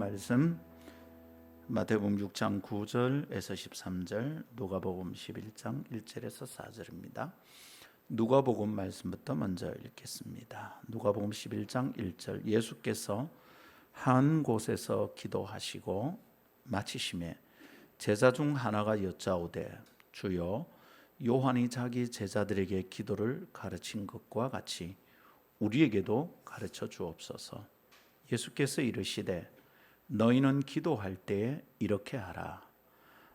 말씀 마태복음 6장 9절에서 13절, 누가복음 11장 1절에서 4절입니다. 누가복음 말씀부터 먼저 읽겠습니다. 누가복음 11장 1절, 예수께서 한 곳에서 기도하시고 마치심에 제자 중 하나가 여짜오되, 주여, 요한이 자기 제자들에게 기도를 가르친 것과 같이 우리에게도 가르쳐 주옵소서. 예수께서 이르시되, 너희는 기도할 때에 이렇게 하라.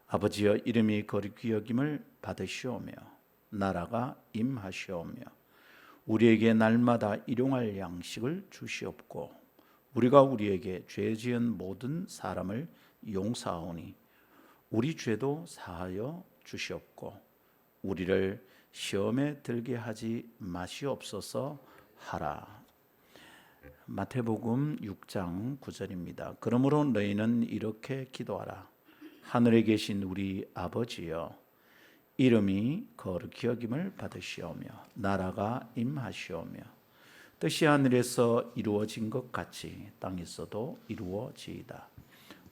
아버지여, 이름이 거룩히 여김을 받으시오며 나라가 임하시오며 우리에게 날마다 일용할 양식을 주시옵고, 우리가 우리에게 죄 지은 모든 사람을 용서하오니 우리 죄도 사하여 주시옵고, 우리를 시험에 들게 하지 마시옵소서 하라. 마태복음 6장 9절입니다. 그러므로 너희는 이렇게 기도하라. 하늘에 계신 우리 아버지여, 이름이 거룩히 여김을 받으시오며 나라가 임하시오며 뜻이 하늘에서 이루어진 것 같이 땅에서도 이루어지이다.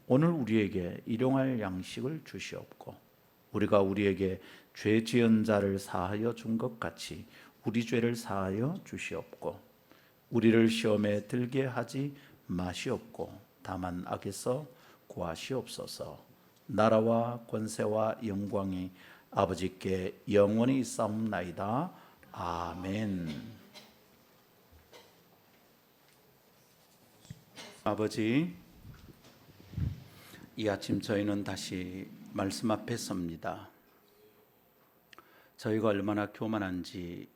오늘 우리에게 일용할 양식을 주시옵고, 우리가 우리에게 죄 지은 자를 사하여 준 것 같이 우리 죄를 사하여 주시옵고, 우리를 시험에 들게 하지 마시옵고 다만 악에서 구하시옵소서. 나라와 권세와 영광이 아버지께 영원히 있사옵나이다. 아멘. 아버지, 이 아침 저희는 다시 말씀 앞에 섭니다. 저희가 얼마나 교만한지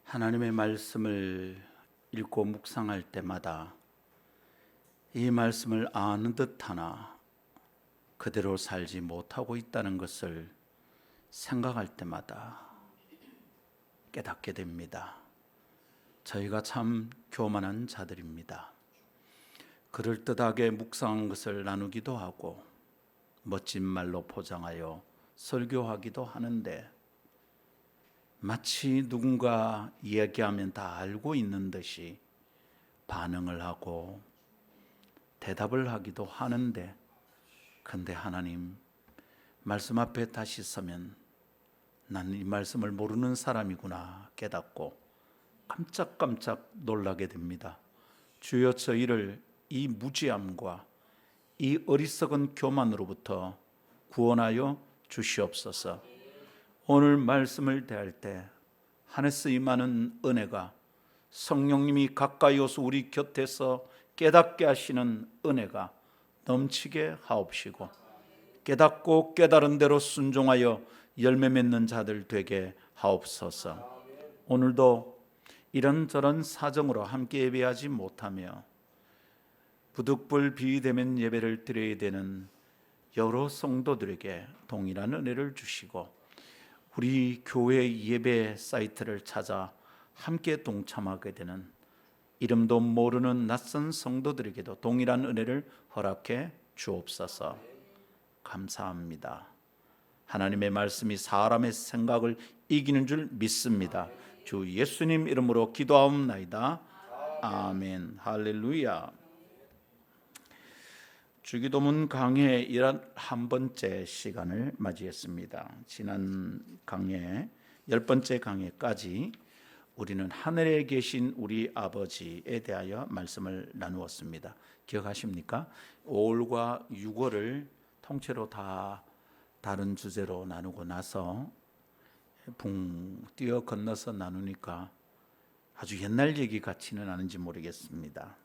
하나님의 말씀을 읽고 묵상할 때마다 이 말씀을 아는 듯하나 그대로 살지 못하고 있다는 것을 생각할 때마다 깨닫게 됩니다. 저희가 참 교만한 자들입니다. 그럴듯하게 묵상한 것을 나누기도 하고 멋진 말로 포장하여 설교하기도 하는데, 마치 누군가 이야기하면 다 알고 있는 듯이 반응을 하고 대답을 하기도 하는데, 그런데 하나님 말씀 앞에 다시 서면 난 이 말씀을 모르는 사람이구나 깨닫고 깜짝깜짝 놀라게 됩니다. 주여, 저희를 이 무지함과 이 어리석은 교만으로부터 구원하여 주시옵소서. 오늘 말씀을 대할 때 하늘에서 임하는 은혜가, 성령님이 가까이 오서 우리 곁에서 깨닫게 하시는 은혜가 넘치게 하옵시고, 깨닫고 깨달은 대로 순종하여 열매 맺는 자들 되게 하옵소서. 오늘도 이런저런 사정으로 함께 예배하지 못하며 부득불 비대면 예배를 드려야 되는 여러 성도들에게 동일한 은혜를 주시고, 우리 교회 예배 사이트를 찾아 함께 동참하게 되는 이름도 모르는 낯선 성도들에게도 동일한 은혜를 허락해 주옵소서. 감사합니다. 하나님의 말씀이 사람의 생각을 이기는 줄 믿습니다. 주 예수님 이름으로 기도하옵나이다. 아멘. 할렐루야. 주기도문 강해 11번째 시간을 맞이했습니다. 지난 강해 10번째 강해까지 우리는 하늘에 계신 우리 아버지에 대하여 말씀을 나누었습니다. 기억하십니까? 5월과 6월을 통째로 다 다른 주제로 나누고 나서 붕 뛰어 건너서 나누니까 아주 옛날 얘기 같지는 않은지 모르겠습니다.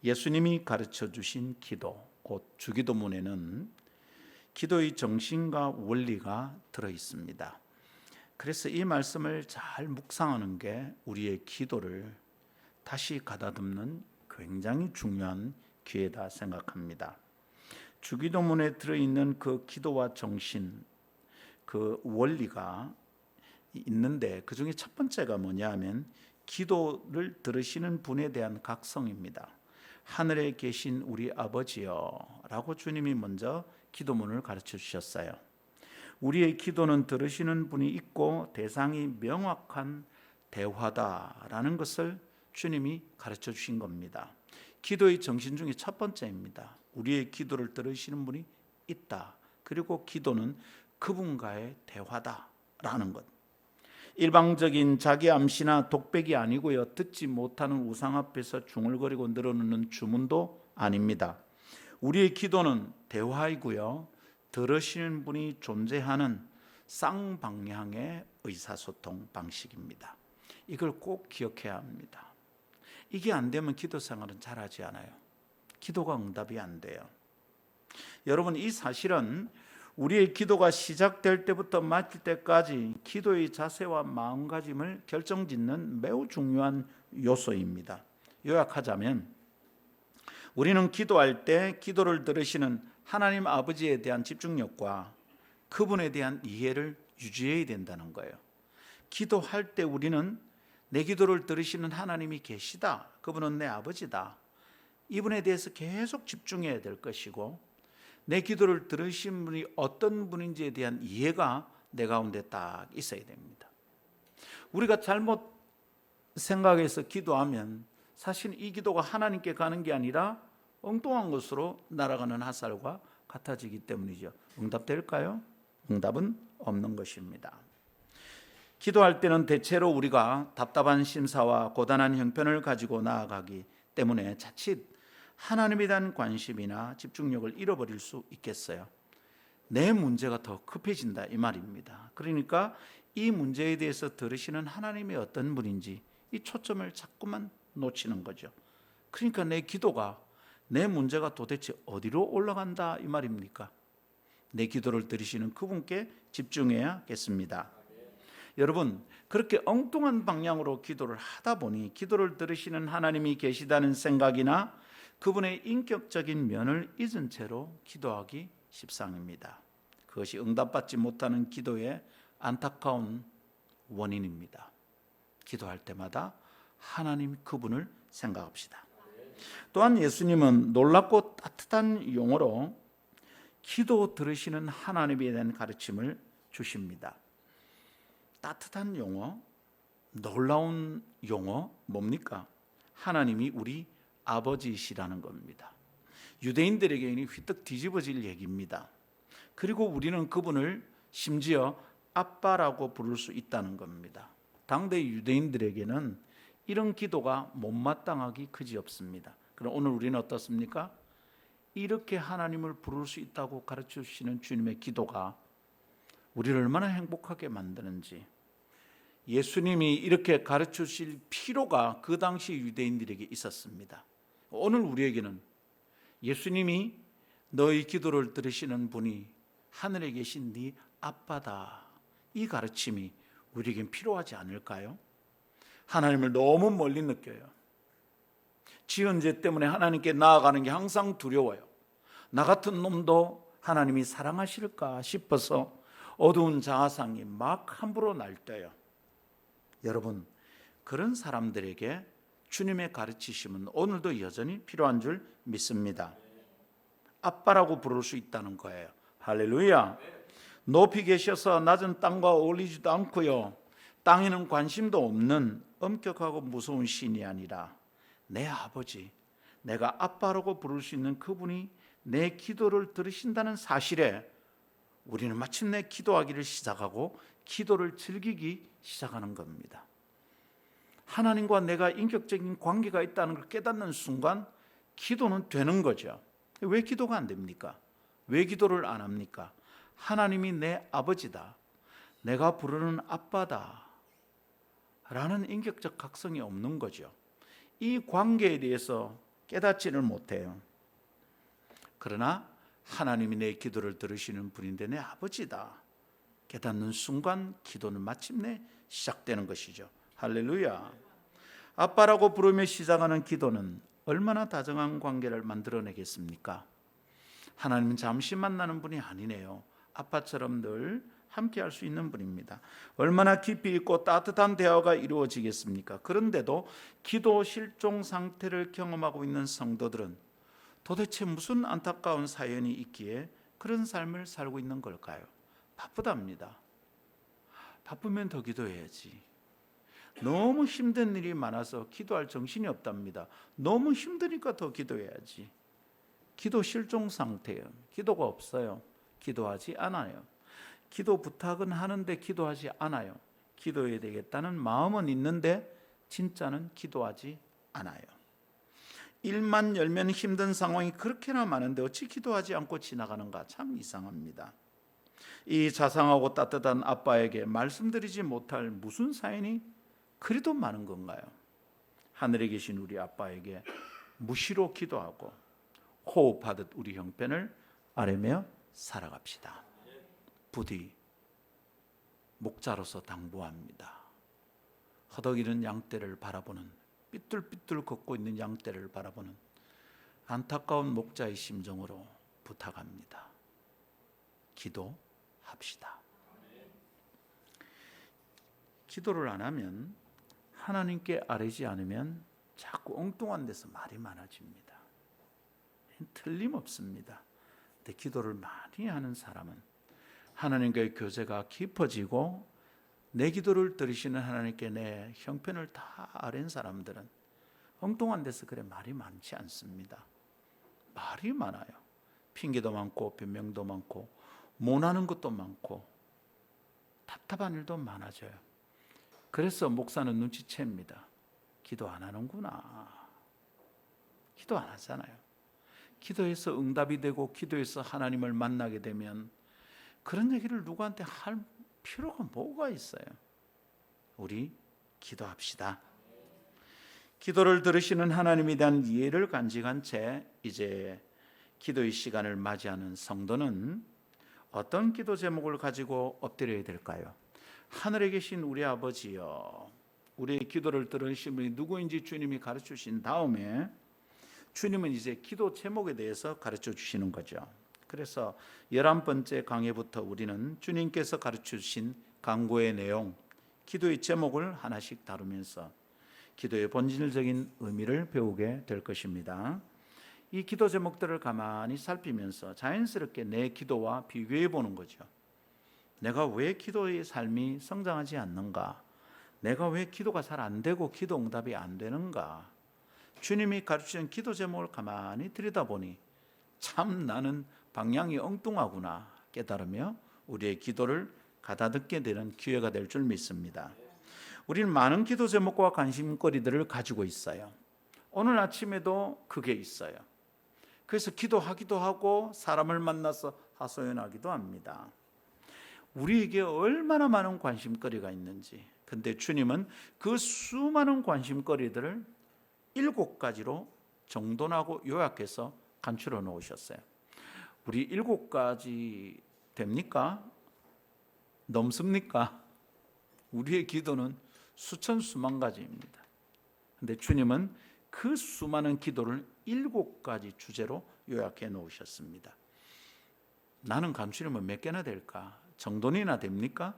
예수님이 가르쳐 주신 기도, 곧 주기도문에는 기도의 정신과 원리가 들어 있습니다. 그래서 이 말씀을 잘 묵상하는 게 우리의 기도를 다시 가다듬는 굉장히 중요한 기회다 생각합니다. 주기도문에 들어있는 그 기도와 정신, 그 원리가 있는데, 그 중에 첫 번째가 뭐냐 하면 기도를 들으시는 분에 대한 각성입니다. 하늘에 계신 우리 아버지여 라고 주님이 먼저 기도문을 가르쳐 주셨어요. 우리의 기도는 들으시는 분이 있고 대상이 명확한 대화다라는 것을 주님이 가르쳐 주신 겁니다. 기도의 정신 중에 첫 번째입니다. 우리의 기도를 들으시는 분이 있다. 그리고 기도는 그분과의 대화다라는 것. 일방적인 자기 암시나 독백이 아니고요. 듣지 못하는 우상 앞에서 중얼거리고 늘어놓는 주문도 아닙니다. 우리의 기도는 대화이고요. 들으시는 분이 존재하는 쌍방향의 의사소통 방식입니다. 이걸 꼭 기억해야 합니다. 이게 안 되면 기도 생활은 잘하지 않아요. 기도가 응답이 안 돼요. 여러분, 이 사실은 우리의 기도가 시작될 때부터 마칠 때까지 기도의 자세와 마음가짐을 결정짓는 매우 중요한 요소입니다. 요약하자면 우리는 기도할 때 기도를 들으시는 하나님 아버지에 대한 집중력과 그분에 대한 이해를 유지해야 된다는 거예요. 기도할 때 우리는 내 기도를 들으시는 하나님이 계시다. 그분은 내 아버지다. 이분에 대해서 계속 집중해야 될 것이고 내 기도를 들으신 분이 어떤 분인지에 대한 이해가 내 가운데 딱 있어야 됩니다. 우리가 잘못 생각해서 기도하면 사실 이 기도가 하나님께 가는 게 아니라 엉뚱한 것으로 날아가는 핫살과 같아지기 때문이죠. 응답될까요? 응답은 없는 것입니다. 기도할 때는 대체로 우리가 답답한 심사와 고단한 형편을 가지고 나아가기 때문에 자칫 하나님에 대한 관심이나 집중력을 잃어버릴 수 있겠어요. 내 문제가 더 급해진다 이 말입니다. 그러니까 이 문제에 대해서 들으시는 하나님이 어떤 분인지 이 초점을 자꾸만 놓치는 거죠. 그러니까 내 기도가 내 문제가 도대체 어디로 올라간다 이 말입니까? 내 기도를 들으시는 그분께 집중해야겠습니다. 여러분, 그렇게 엉뚱한 방향으로 기도를 하다 보니 기도를 들으시는 하나님이 계시다는 생각이나 그분의 인격적인 면을 잊은 채로 기도하기 십상입니다. 그것이 응답받지 못하는 기도의 안타까운 원인입니다. 기도할 때마다 하나님 그분을 생각합시다. 또한 예수님은 놀랍고 따뜻한 용어로 기도 들으시는 하나님에 대한 가르침을 주십니다. 따뜻한 용어, 놀라운 용어 뭡니까? 하나님이 우리 아버지시라는 겁니다. 유대인들에게는 휘떡 뒤집어질 얘기입니다. 그리고 우리는 그분을 심지어 아빠라고 부를 수 있다는 겁니다. 당대 유대인들에게는 이런 기도가 못마땅하기 그지없습니다. 그럼 오늘 우리는 어떻습니까? 이렇게 하나님을 부를 수 있다고 가르쳐 주시는 주님의 기도가 우리를 얼마나 행복하게 만드는지, 예수님이 이렇게 가르쳐 주실 필요가 그 당시 유대인들에게 있었습니다. 오늘 우리에게는 예수님이 너희 기도를 들으시는 분이 하늘에 계신 네 아빠다, 이 가르침이 우리에겐 필요하지 않을까요? 하나님을 너무 멀리 느껴요. 지은 죄 때문에 하나님께 나아가는 게 항상 두려워요. 나 같은 놈도 하나님이 사랑하실까 싶어서 어두운 자아상이 막 함부로 날뛰어요. 여러분, 그런 사람들에게 주님의 가르치심은 오늘도 여전히 필요한 줄 믿습니다. 아빠라고 부를 수 있다는 거예요. 할렐루야. 높이 계셔서 낮은 땅과 어울리지도 않고요, 땅에는 관심도 없는 엄격하고 무서운 신이 아니라 내 아버지, 내가 아빠라고 부를 수 있는 그분이 내 기도를 들으신다는 사실에 우리는 마침내 기도하기를 시작하고 기도를 즐기기 시작하는 겁니다. 하나님과 내가 인격적인 관계가 있다는 걸 깨닫는 순간 기도는 되는 거죠. 왜 기도가 안 됩니까? 왜 기도를 안 합니까? 하나님이 내 아버지다, 내가 부르는 아빠다 라는 인격적 각성이 없는 거죠. 이 관계에 대해서 깨닫지를 못해요. 그러나 하나님이 내 기도를 들으시는 분인데 내 아버지다 깨닫는 순간 기도는 마침내 시작되는 것이죠. 할렐루야. 아빠라고 부르며 시작하는 기도는 얼마나 다정한 관계를 만들어내겠습니까? 하나님은 잠시 만나는 분이 아니네요. 아빠처럼 늘 함께 할 수 있는 분입니다. 얼마나 깊이 있고 따뜻한 대화가 이루어지겠습니까? 그런데도 기도 실종 상태를 경험하고 있는 성도들은 도대체 무슨 안타까운 사연이 있기에 그런 삶을 살고 있는 걸까요? 바쁘답니다. 바쁘면 더 기도해야지. 너무 힘든 일이 많아서 기도할 정신이 없답니다. 너무 힘드니까 더 기도해야지. 기도 실종 상태예요. 기도가 없어요. 기도하지 않아요. 기도 부탁은 하는데 기도하지 않아요. 기도해야 되겠다는 마음은 있는데 진짜는 기도하지 않아요. 일만 열면 힘든 상황이 그렇게나 많은데 어찌 기도하지 않고 지나가는가, 참 이상합니다. 이 자상하고 따뜻한 아빠에게 말씀드리지 못할 무슨 사연이 그리도 많은 건가요? 하늘에 계신 우리 아빠에게 무시로 기도하고 호흡하듯 우리 형편을 아뢰며 살아갑시다. 부디 목자로서 당부합니다. 허덕이는 양떼를 바라보는, 삐뚤삐뚤 걷고 있는 양떼를 바라보는 안타까운 목자의 심정으로 부탁합니다. 기도합시다. 기도를 안 하면, 하나님께 아뢰지 않으면 자꾸 엉뚱한 데서 말이 많아집니다. 틀림없습니다. 근데 기도를 많이 하는 사람은 하나님과의 교제가 깊어지고 내 기도를 들으시는 하나님께 내 형편을 다 아는 사람들은 엉뚱한 데서 그래 말이 많지 않습니다. 말이 많아요. 핑계도 많고 변명도 많고 못하는 것도 많고 답답한 일도 많아져요. 그래서 목사는 눈치챕니다. 기도 안 하는구나. 기도 안 하잖아요. 기도해서 응답이 되고 기도해서 하나님을 만나게 되면 그런 얘기를 누구한테 할 필요가 뭐가 있어요? 우리 기도합시다. 기도를 들으시는 하나님에 대한 이해를 간직한 채 이제 기도의 시간을 맞이하는 성도는 어떤 기도 제목을 가지고 엎드려야 될까요? 하늘에 계신 우리 아버지여, 우리의 기도를 들으신 분이 누구인지 주님이 가르쳐 주신 다음에 주님은 이제 기도 제목에 대해서 가르쳐 주시는 거죠. 그래서 11번째 강해부터 우리는 주님께서 가르쳐 주신 강구의 내용, 기도의 제목을 하나씩 다루면서 기도의 본질적인 의미를 배우게 될 것입니다. 이 기도 제목들을 가만히 살피면서 자연스럽게 내 기도와 비교해 보는 거죠. 내가 왜 기도의 삶이 성장하지 않는가? 내가 왜 기도가 잘 안 되고 기도 응답이 안 되는가? 주님이 가르치는 기도 제목을 가만히 들여다보니 참 나는 방향이 엉뚱하구나 깨달으며 우리의 기도를 가다듬게 되는 기회가 될 줄 믿습니다. 우리는 많은 기도 제목과 관심거리들을 가지고 있어요. 오늘 아침에도 그게 있어요. 그래서 기도하기도 하고 사람을 만나서 하소연하기도 합니다. 우리에게 얼마나 많은 관심거리가 있는지. 근데 주님은 그 수많은 관심거리들을 7가지로 정돈하고 요약해서 간추려 놓으셨어요. 우리 7가지 됩니까? 넘습니까? 우리의 기도는 수천 수만 가지입니다. 근데 주님은 그 수많은 기도를 7가지 주제로 요약해 놓으셨습니다. 나는 간추리면 몇 개나 될까? 정돈이나 됩니까?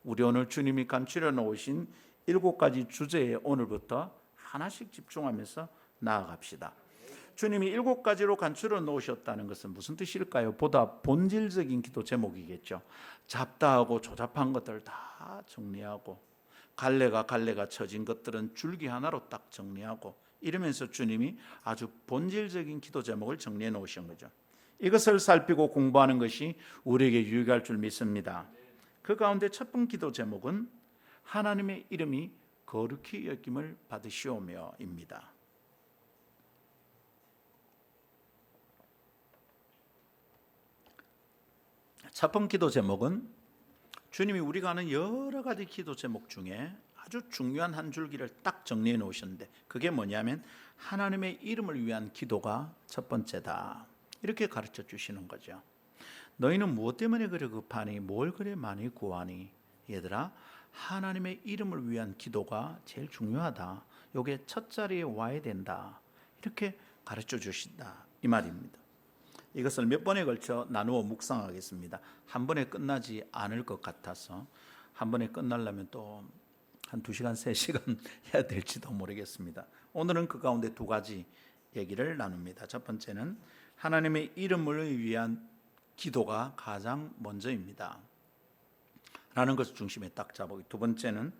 우리 오늘 주님이 간추려 놓으신 7가지 주제에 오늘부터 하나씩 집중하면서 나아갑시다. 주님이 7가지로 간추려 놓으셨다는 것은 무슨 뜻일까요? 보다 본질적인 기도 제목이겠죠. 잡다하고 조잡한 것들 다 정리하고 갈래가 쳐진 것들은 줄기 하나로 딱 정리하고 이러면서 주님이 아주 본질적인 기도 제목을 정리해 놓으신 거죠. 이것을 살피고 공부하는 것이 우리에게 유익할 줄 믿습니다. 그 가운데 첫 번째 기도 제목은 하나님의 이름이 거룩히 여김을 받으시오며입니다. 첫 번째 기도 제목은 주님이 우리가 아는 여러 가지 기도 제목 중에 아주 중요한 한 줄기를 딱 정리해 놓으셨는데 그게 뭐냐면 하나님의 이름을 위한 기도가 첫 번째다. 이렇게 가르쳐 주시는 거죠. 너희는 무엇 때문에 그래 급하니 뭘 그래 많이 구하니? 얘들아, 하나님의 이름을 위한 기도가 제일 중요하다. 이게 첫 자리에 와야 된다. 이렇게 가르쳐 주신다 이 말입니다. 이것을 몇 번에 걸쳐 나누어 묵상하겠습니다. 한 번에 끝나지 않을 것 같아서 한 번에 끝나려면 또 한 2시간, 3시간 해야 될지도 모르겠습니다. 오늘은 그 가운데 2가지 얘기를 나눕니다. 첫 번째는 하나님의 이름을 위한 기도가 가장 먼저입니다 라는 것을 중심에 딱 잡고, 두 번째는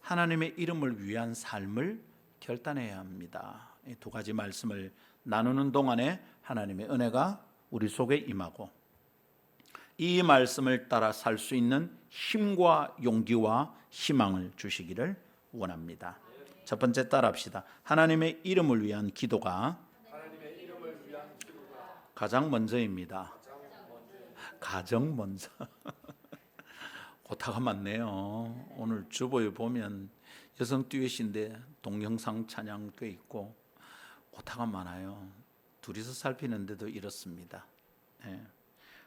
하나님의 이름을 위한 삶을 결단해야 합니다. 이 두 가지 말씀을 나누는 동안에 하나님의 은혜가 우리 속에 임하고 이 말씀을 따라 살 수 있는 힘과 용기와 희망을 주시기를 원합니다. 첫 번째 따라합시다. 하나님의 이름을 위한 기도가 가장 먼저입니다. 가장 먼저. 오타가 많네요. 오늘 주보에 보면 여성 듀엣인데 동영상 찬양도 있고 오타가 많아요. 둘이서 살피는데도 이렇습니다. 네.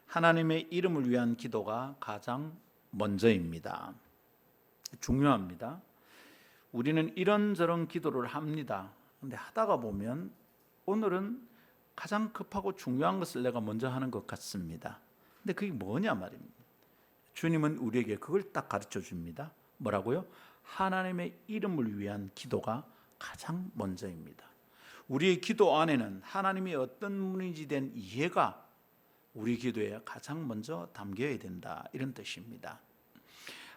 하나님의 이름을 위한 기도가 가장 먼저입니다. 중요합니다. 우리는 이런저런 기도를 합니다. 그런데 하다가 보면 오늘은 가장 급하고 중요한 것을 내가 먼저 하는 것 같습니다. 근데 그게 뭐냐 말입니다. 주님은 우리에게 그걸 딱 가르쳐 줍니다. 뭐라고요? 하나님의 이름을 위한 기도가 가장 먼저입니다. 우리의 기도 안에는 하나님이 어떤 분인지 된 이해가 우리 기도에 가장 먼저 담겨야 된다, 이런 뜻입니다.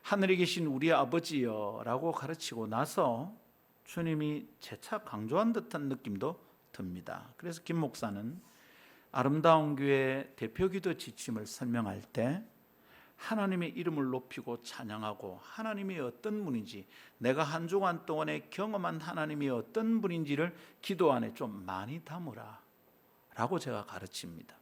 하늘에 계신 우리 아버지여라고 가르치고 나서 주님이 재차 강조한 듯한 느낌도 듭니다. 그래서 김 목사는 아름다운 교회 대표기도 지침을 설명할 때 하나님의 이름을 높이고 찬양하고 하나님이 어떤 분인지, 내가 한 주간 동안에 경험한 하나님이 어떤 분인지를 기도 안에 좀 많이 담으라 라고 제가 가르칩니다.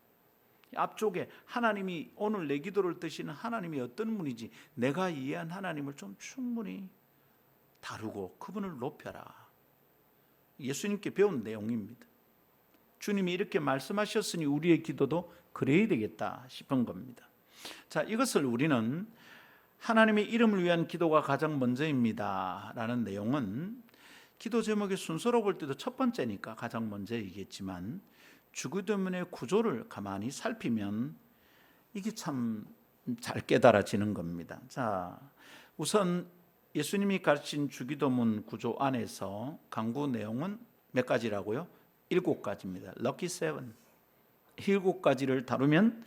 앞쪽에 하나님이 오늘 내 기도를 드시는 하나님이 어떤 분인지 내가 이해한 하나님을 좀 충분히 다루고 그분을 높여라. 예수님께 배운 내용입니다. 주님이 이렇게 말씀하셨으니 우리의 기도도 그래야 되겠다 싶은 겁니다. 자, 이것을 우리는 하나님의 이름을 위한 기도가 가장 먼저입니다 라는 내용은 기도 제목의 순서로 볼 때도 첫 번째니까 가장 먼저이겠지만 주기도문의 구조를 가만히 살피면 이게 참 잘 깨달아지는 겁니다. 자, 우선 예수님이 가르친 주기도문 구조 안에서 강구 내용은 몇 가지라고요? 7가지입니다. 럭키 세븐. 7가지를 다루면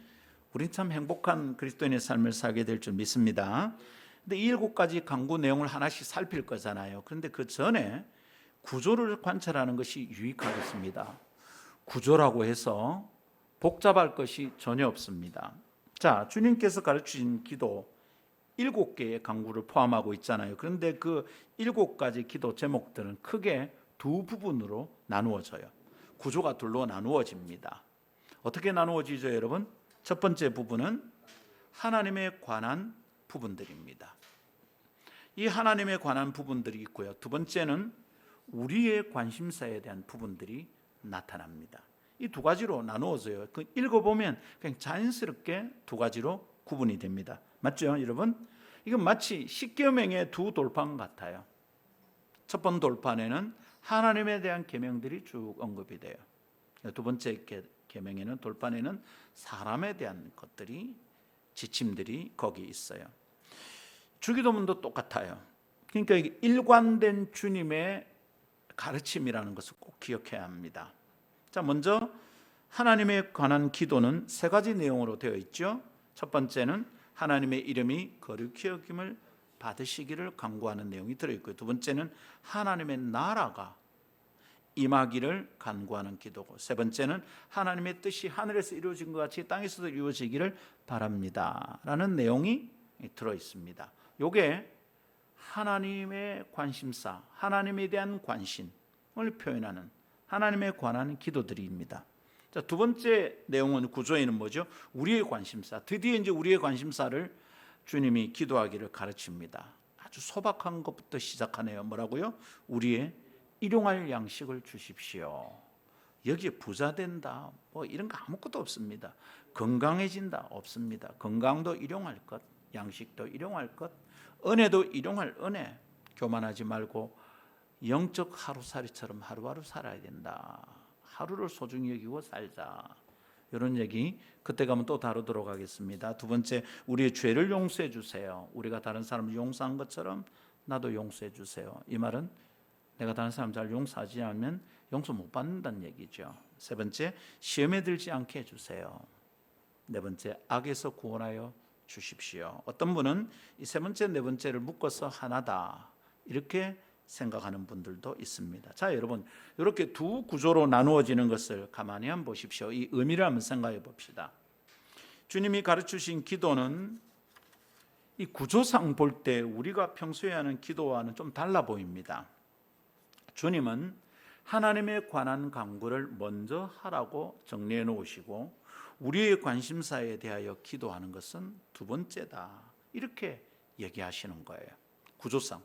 우린 참 행복한 그리스도인의 삶을 살게 될 줄 믿습니다. 근데 이 7가지 강구 내용을 하나씩 살필 거잖아요. 그런데 그 전에 구조를 관찰하는 것이 유익하겠습니다. 구조라고 해서 복잡할 것이 전혀 없습니다. 자, 주님께서 가르치신 기도 7개의 강구를 포함하고 있잖아요. 그런데 그 7가지 기도 제목들은 크게 두 부분으로 나누어져요. 구조가 둘로 나누어집니다. 어떻게 나누어지죠, 여러분? 첫 번째 부분은 하나님에 관한 부분들입니다. 이 하나님에 관한 부분들이 있고요. 두 번째는 우리의 관심사에 대한 부분들이 나타납니다. 이 두 가지로 나누어져요. 그 읽어보면 그냥 자연스럽게 두 가지로 구분이 됩니다. 맞죠, 여러분? 이건 마치 십계명의 두 돌판 같아요. 첫 번 돌판에는 하나님에 대한 계명들이 쭉 언급이 돼요. 두 번째 계명에는 돌판에는 사람에 대한 것들이, 지침들이 거기 있어요. 주기도문도 똑같아요. 그러니까 일관된 주님의 가르침이라는 것을 꼭 기억해야 합니다. 자, 먼저 하나님에 관한 기도는 3가지 내용으로 되어 있죠. 첫 번째는 하나님의 이름이 거룩히 여김을 받으시기를 간구하는 내용이 들어있고요. 두 번째는 하나님의 나라가 임하기를 간구하는 기도고, 세 번째는 하나님의 뜻이 하늘에서 이루어진 것 같이 땅에서도 이루어지기를 바랍니다 라는 내용이 들어있습니다. 이게 하나님의 관심사, 하나님에 대한 관심을 표현하는 하나님에 관한 기도들입니다. 자, 두 번째 내용은 구조에는 뭐죠? 우리의 관심사. 드디어 이제 우리의 관심사를 주님이 기도하기를 가르칩니다. 아주 소박한 것부터 시작하네요. 뭐라고요? 우리의 일용할 양식을 주십시오. 여기에 부자 된다, 뭐 이런 거 아무것도 없습니다. 건강해진다, 없습니다. 건강도 일용할 것, 양식도 일용할 것, 은혜도 일용할 은혜. 교만하지 말고 영적 하루살이처럼 하루하루 살아야 된다. 하루를 소중히 여기고 살자. 이런 얘기 그때 가면 또 다루도록 하겠습니다. 두 번째, 우리의 죄를 용서해 주세요. 우리가 다른 사람을 용서한 것처럼 나도 용서해 주세요. 이 말은 내가 다른 사람 잘 용서하지 않으면 용서 못 받는다는 얘기죠. 세 번째, 시험에 들지 않게 해주세요. 네 번째, 악에서 구원하여 주십시오. 어떤 분은 이 세 번째, 네 번째를 묶어서 하나다 이렇게 생각하는 분들도 있습니다. 자, 여러분, 이렇게 두 구조로 나누어지는 것을 가만히 한번 보십시오. 이 의미를 한번 생각해 봅시다. 주님이 가르치신 기도는 이 구조상 볼 때 우리가 평소에 하는 기도와는 좀 달라 보입니다. 주님은 하나님에 관한 간구를 먼저 하라고 정리해 놓으시고 우리의 관심사에 대하여 기도하는 것은 두 번째다, 이렇게 얘기하시는 거예요. 구조상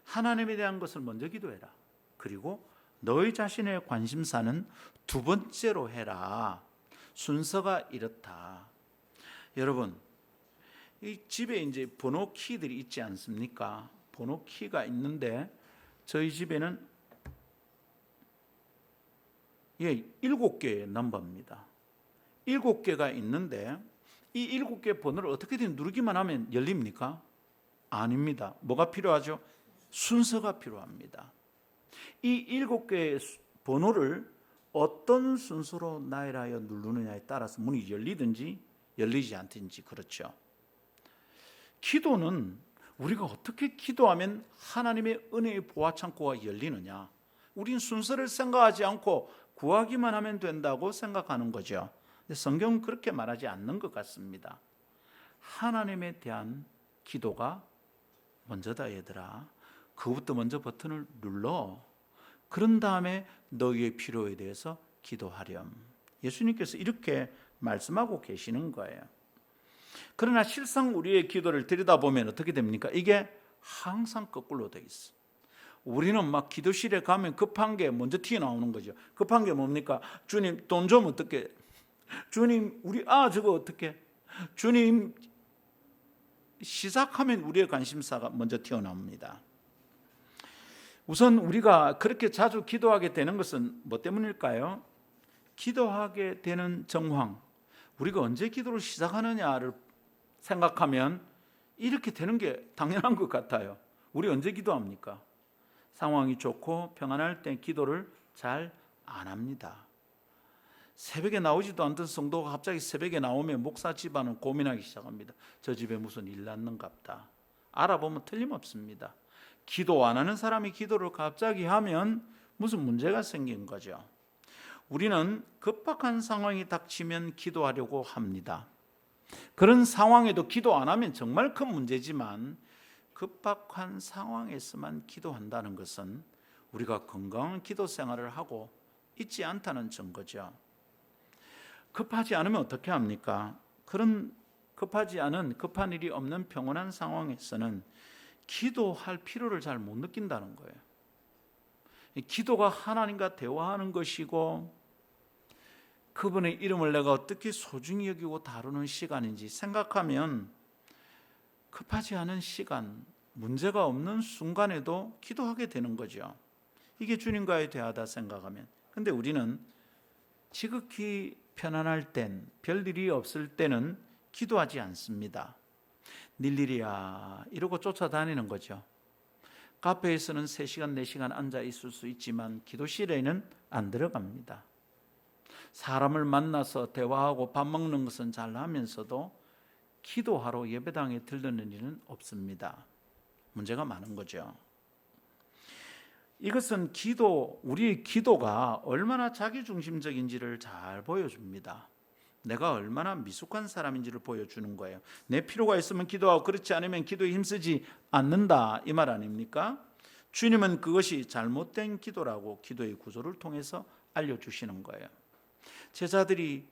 하나님에 대한 것을 먼저 기도해라. 그리고 너희 자신의 관심사는 두 번째로 해라. 순서가 이렇다. 여러분, 이 집에 이제 번호 키들이 있지 않습니까? 번호 키가 있는데 저희 집에는 7개의 넘버입니다. 7개가 있는데 이 7개 번호를 어떻게든 누르기만 하면 열립니까? 아닙니다. 뭐가 필요하죠? 순서가 필요합니다. 이 7개의 번호를 어떤 순서로 나열하여 누르느냐에 따라서 문이 열리든지 열리지 않든지 그렇죠. 기도는 우리가 어떻게 기도하면 하나님의 은혜의 보화창고가 열리느냐, 우린 순서를 생각하지 않고 구하기만 하면 된다고 생각하는 거죠. 근데 성경은 그렇게 말하지 않는 것 같습니다. 하나님에 대한 기도가 먼저다 얘들아. 그것부터 먼저 버튼을 눌러. 그런 다음에 너희의 필요에 대해서 기도하렴. 예수님께서 이렇게 말씀하고 계시는 거예요. 그러나 실상 우리의 기도를 들여다보면 어떻게 됩니까? 이게 항상 거꾸로 돼 있어. 우리는 막 기도실에 가면 급한 게 먼저 튀어나오는 거죠. 급한 게 뭡니까? 주님 돈 좀 어떻게? 주님 우리 저거 어떻게? 주님, 시작하면 우리의 관심사가 먼저 튀어나옵니다. 우선 우리가 그렇게 자주 기도하게 되는 것은 뭐 때문일까요? 기도하게 되는 정황, 우리가 언제 기도를 시작하느냐를 생각하면 이렇게 되는 게 당연한 것 같아요. 우리 언제 기도합니까? 상황이 좋고 평안할 때 기도를 잘 안 합니다. 새벽에 나오지도 않던 성도가 갑자기 새벽에 나오면 목사 집안은 고민하기 시작합니다. 저 집에 무슨 일 났는갑다. 알아보면 틀림없습니다. 기도 안 하는 사람이 기도를 갑자기 하면 무슨 문제가 생긴 거죠. 우리는 급박한 상황이 닥치면 기도하려고 합니다. 그런 상황에도 기도 안 하면 정말 큰 문제지만 급박한 상황에서만 기도한다는 것은 우리가 건강한 기도 생활을 하고 있지 않다는 증거죠. 급하지 않으면 어떻게 합니까? 그런 급하지 않은, 급한 일이 없는 평온한 상황에서는 기도할 필요를 잘 못 느낀다는 거예요. 기도가 하나님과 대화하는 것이고 그분의 이름을 내가 어떻게 소중히 여기고 다루는 시간인지 생각하면 급하지 않은 시간, 문제가 없는 순간에도 기도하게 되는 거죠. 이게 주님과의 대화다 생각하면. 근데 우리는 지극히 편안할 땐, 별일이 없을 때는 기도하지 않습니다. 닐일이야 이러고 쫓아다니는 거죠. 카페에서는 3시간, 4시간 앉아 있을 수 있지만 기도실에는 안 들어갑니다. 사람을 만나서 대화하고 밥 먹는 것은 잘 하면서도 기도하러 예배당에 들르는 일은 없습니다. 문제가 많은 거죠. 이것은 우리의 기도가 얼마나 자기중심적인지를 잘 보여줍니다. 내가 얼마나 미숙한 사람인지를 보여주는 거예요. 내 필요가 있으면 기도하고 그렇지 않으면 기도에 힘쓰지 않는다, 이 말 아닙니까? 주님은 그것이 잘못된 기도라고 기도의 구조를 통해서 알려주시는 거예요. 제자들이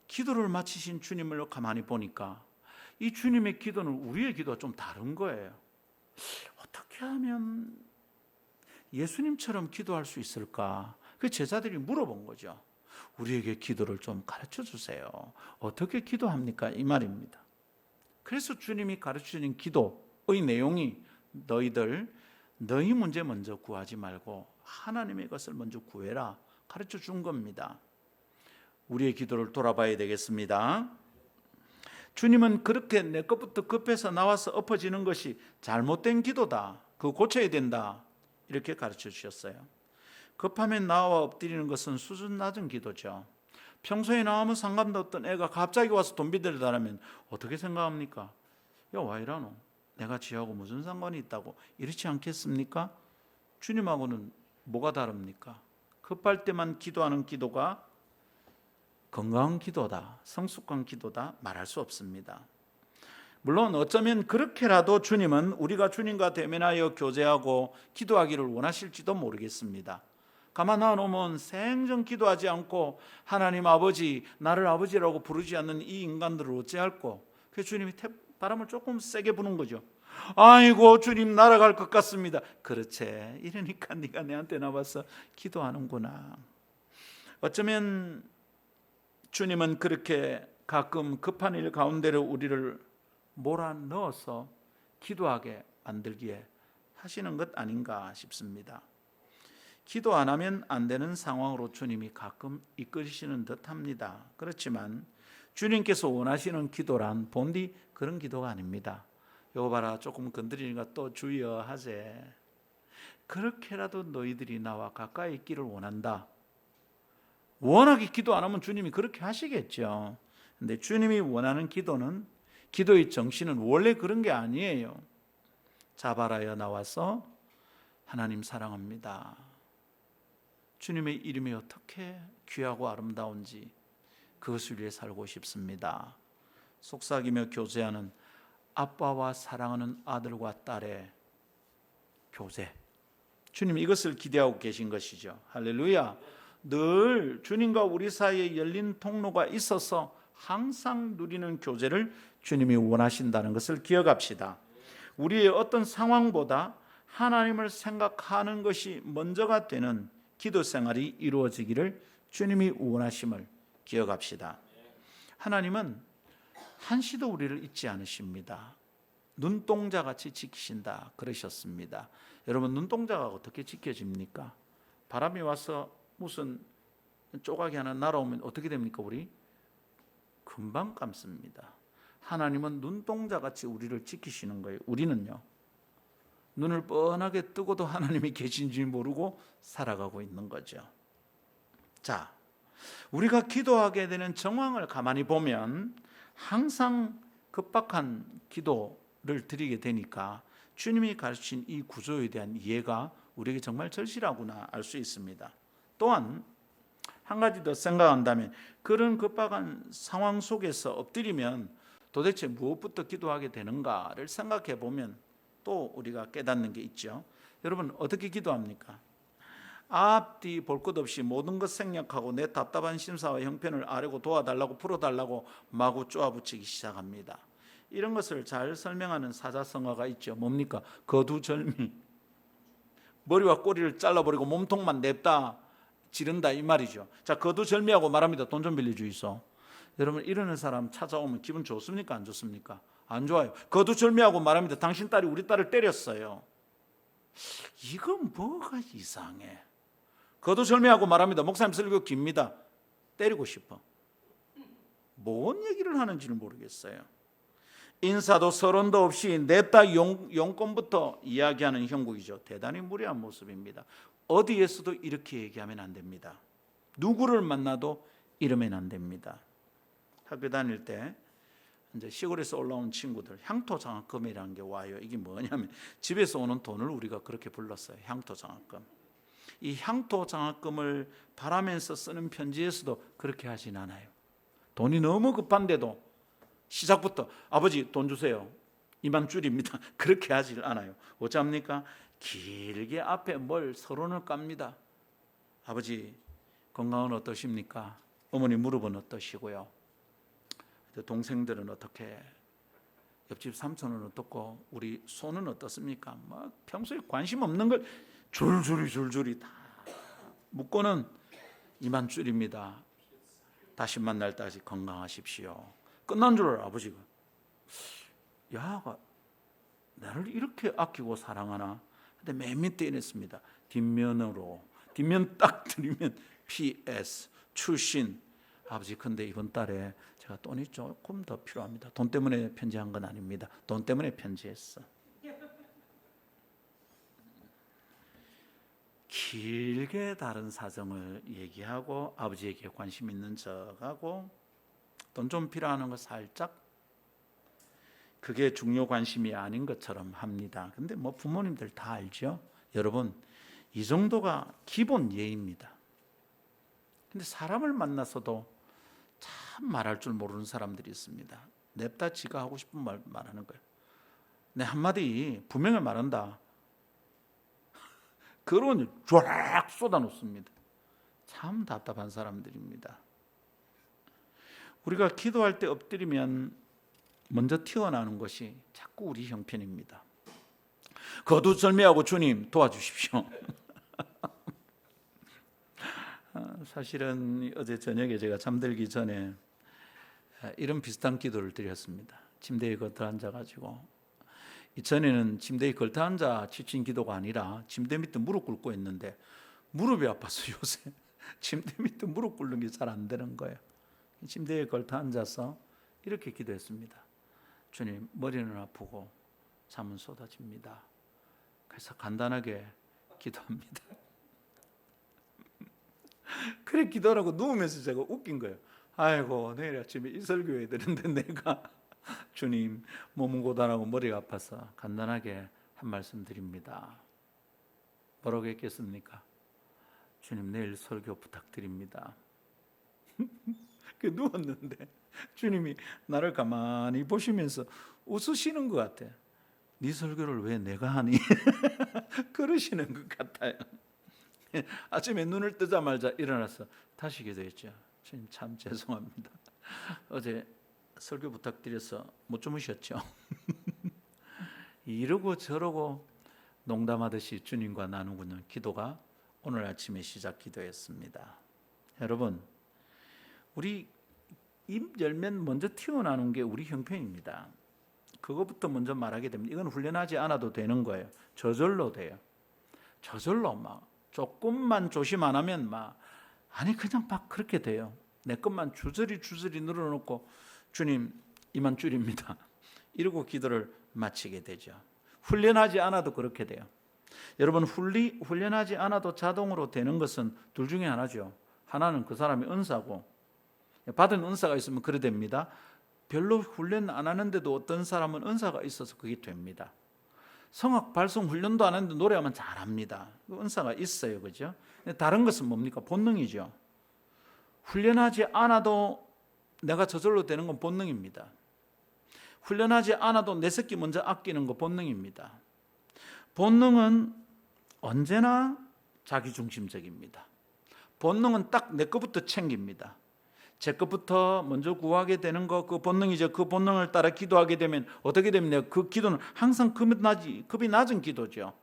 기도를 마치신 주님을 가만히 보니까 이 주님의 기도는 우리의 기도와 좀 다른 거예요. 어떻게 하면 예수님처럼 기도할 수 있을까? 그 제자들이 물어본 거죠. 우리에게 기도를 좀 가르쳐 주세요. 어떻게 기도합니까? 이 말입니다. 그래서 주님이 가르치는 기도의 내용이 너희 문제 먼저 구하지 말고 하나님의 것을 먼저 구해라 가르쳐 준 겁니다. 우리의 기도를 돌아봐야 되겠습니다. 주님은 그렇게 내 것부터 급해서 나와서 엎어지는 것이 잘못된 기도다, 그거 고쳐야 된다, 이렇게 가르쳐 주셨어요. 급하면 나와 엎드리는 것은 수준 낮은 기도죠. 평소에 나오면 상관도 없던 애가 갑자기 와서 돈 빌려달라면 어떻게 생각합니까? 야, 와 이러노? 내가 지하고 무슨 상관이 있다고 이렇지 않겠습니까? 주님하고는 뭐가 다릅니까? 급할 때만 기도하는 기도가 건강한 기도다, 성숙한 기도다 말할 수 없습니다. 물론 어쩌면 그렇게라도 주님은 우리가 주님과 대면하여 교제하고 기도하기를 원하실지도 모르겠습니다. 가만 놔놓으면 생전 기도하지 않고 하나님 아버지, 나를 아버지라고 부르지 않는 이 인간들을 어찌할꼬? 그래서 주님이 바람을 조금 세게 부는 거죠. 아이고 주님 날아갈 것 같습니다. 그렇지, 이러니까 네가 내한테 나와서 기도하는구나. 어쩌면 주님은 그렇게 가끔 급한 일 가운데로 우리를 몰아넣어서 기도하게 만들기에 하시는 것 아닌가 싶습니다. 기도 안 하면 안 되는 상황으로 주님이 가끔 이끌으시는 듯합니다. 그렇지만 주님께서 원하시는 기도란 본디 그런 기도가 아닙니다. 요거 봐라, 조금 건드리니까 또 주여 하세. 그렇게라도 너희들이 나와 가까이 있기를 원한다. 워낙에 기도 안 하면 주님이 그렇게 하시겠죠. 근데 주님이 원하는 기도는, 기도의 정신은 원래 그런 게 아니에요. 자바라여 나와서 하나님 사랑합니다. 주님의 이름이 어떻게 귀하고 아름다운지 그것을 위해 살고 싶습니다. 속삭이며 교제하는 아빠와 사랑하는 아들과 딸의 교제, 주님 이것을 기대하고 계신 것이죠. 할렐루야. 늘 주님과 우리 사이에 열린 통로가 있어서 항상 누리는 교제를 주님이 원하신다는 것을 기억합시다. 우리의 어떤 상황보다 하나님을 생각하는 것이 먼저가 되는 기도 생활이 이루어지기를 주님이 원하심을 기억합시다. 하나님은 한시도 우리를 잊지 않으십니다. 눈동자같이 지키신다 그러셨습니다. 여러분, 눈동자가 어떻게 지켜집니까? 바람이 와서 무슨 조각이 하나 날아오면 어떻게 됩니까? 우리 금방 감습니다. 하나님은 눈동자같이 우리를 지키시는 거예요. 우리는요, 눈을 뻔하게 뜨고도 하나님이 계신지 모르고 살아가고 있는 거죠. 자, 우리가 기도하게 되는 정황을 가만히 보면 항상 급박한 기도를 드리게 되니까 주님이 가르친 이 구조에 대한 이해가 우리에게 정말 절실하구나 알 수 있습니다. 또한 한 가지 더 생각한다면, 그런 급박한 상황 속에서 엎드리면 도대체 무엇부터 기도하게 되는가를 생각해 보면 또 우리가 깨닫는 게 있죠. 여러분, 어떻게 기도합니까? 앞뒤 볼 것 없이 모든 것 생략하고 내 답답한 심사와 형편을 아뢰고 도와달라고, 풀어달라고 마구 쪼아붙이기 시작합니다. 이런 것을 잘 설명하는 사자성어가 있죠. 뭡니까? 거두절미. 머리와 꼬리를 잘라버리고 몸통만 냅다 지른다 이 말이죠. 자, 거두절미하고 말합니다. 돈 좀 빌려주이소. 여러분, 이러는 사람 찾아오면 기분 좋습니까? 안 좋습니까? 안 좋아요. 거두절미하고 말합니다. 당신 딸이 우리 딸을 때렸어요. 이건 뭐가 이상해. 거두절미하고 말합니다. 목사님 설교 깁니다. 때리고 싶어. 뭔 얘기를 하는지는 모르겠어요. 인사도 서론도 없이 냅다 용건부터 이야기하는 형국이죠. 대단히 무례한 모습입니다. 어디에서도 이렇게 얘기하면 안 됩니다. 누구를 만나도 이러면 안 됩니다. 학교 다닐 때 이제 시골에서 올라온 친구들, 향토장학금이라는 게 와요. 이게 뭐냐면 집에서 오는 돈을 우리가 그렇게 불렀어요. 향토장학금. 이 향토장학금을 바라면서 쓰는 편지에서도 그렇게 하진 않아요. 돈이 너무 급한데도 시작부터 아버지 돈 주세요. 이만 줄입니다. 그렇게 하질 않아요. 어쩝니까? 길게 앞에 뭘 서론을 깝니다. 아버지 건강은 어떠십니까? 어머니 무릎은 어떠시고요? 동생들은 어떻게? 옆집 삼촌은 어떻고? 우리 손은 어떻습니까? 막 평소에 관심 없는 걸 줄줄이 다 묶고는 이만 줄입니다. 다시 만날 때까지 건강하십시오. 끝난 줄 알아. 아버지가 야가 나를 이렇게 아끼고 사랑하나? 근데 맨 밑에 이랬습니다. 뒷면으로, 뒷면 딱 드리면 PS 출신. 아버지, 근데 이번 달에 제가 돈이 조금 더 필요합니다. 돈 때문에 편지한 건 아닙니다. 돈 때문에 편지했어. 길게 다른 사정을 얘기하고 아버지에게 관심 있는 척하고 돈 좀 필요한 거 살짝 그게 중요 관심이 아닌 것처럼 합니다. 근데 뭐 부모님들 다 알죠? 여러분, 이 정도가 기본 예입니다. 근데 사람을 만나서도 참 말할 줄 모르는 사람들이 있습니다. 냅다 지가 하고 싶은 말 말하는 거예요. 내 한마디 분명히 말한다. 그런 쫙 쏟아놓습니다. 참 답답한 사람들입니다. 우리가 기도할 때 엎드리면 먼저 튀어나오는 것이 자꾸 우리 형편입니다. 거두절미하고 주님 도와주십시오. 사실은 어제 저녁에 제가 잠들기 전에 이런 비슷한 기도를 드렸습니다. 침대에 걸터 앉아가지고, 이전에는 침대에 걸터 앉아 지친 기도가 아니라 침대 밑에 무릎 꿇고 있는데 무릎이 아파서 요새 침대 밑에 무릎 꿇는 게 잘 안 되는 거예요. 침대에 걸터 앉아서 이렇게 기도했습니다. 주님, 머리는 아프고 잠은 쏟아집니다. 그래서 간단하게 기도합니다. 그래 기도하라고 누우면서 제가 웃긴 거예요. 아이고, 내일 아침에 이설교회 되는데 내가 주님, 몸은 고단하고 머리가 아파서 간단하게 한 말씀 드립니다. 뭐라고 했겠습니까? 주님, 내일 설교 부탁드립니다. 그 누웠는데 주님이 나를 가만히 보시면서 웃으시는 것 같아요. 네 설교를 왜 내가 하니? 그러시는 것 같아요. 아침에 눈을 뜨자마자 일어나서 다시 기도했죠. 주님, 참 죄송합니다. 어제 설교 부탁드려서 못 주무셨죠? 이러고 저러고 농담하듯이 주님과 나누는 기도가 오늘 아침에 시작 기도였습니다. 여러분, 우리 입 열면 먼저 튀어나오는 게 우리 형편입니다. 그것부터 먼저 말하게 됩니다. 이건 훈련하지 않아도 되는 거예요. 저절로 돼요. 저절로 막 조금만 조심 안 하면 그냥 막 그렇게 돼요. 내 것만 주저리 늘어놓고 주님, 이만 줄입니다. 이러고 기도를 마치게 되죠. 훈련하지 않아도 그렇게 돼요. 여러분, 훈련하지 않아도 자동으로 되는 것은 둘 중에 하나죠. 하나는 그 사람의 은사고, 받은 은사가 있으면 그래 됩니다. 별로 훈련 안 하는데도 어떤 사람은 은사가 있어서 그게 됩니다. 성악 발성 훈련도 안 하는데 노래하면 잘합니다. 은사가 있어요, 그죠? 다른 것은 뭡니까? 본능이죠. 훈련하지 않아도 내가 저절로 되는 건 본능입니다. 훈련하지 않아도 내 새끼 먼저 아끼는 거 본능입니다. 본능은 언제나 자기중심적입니다. 본능은 딱 내 것부터 챙깁니다. 제 것부터 먼저 구하게 되는 거, 그 본능이죠. 그 본능을 따라 기도하게 되면 어떻게 됩니까? 그 기도는 항상 급이 낮은 기도죠.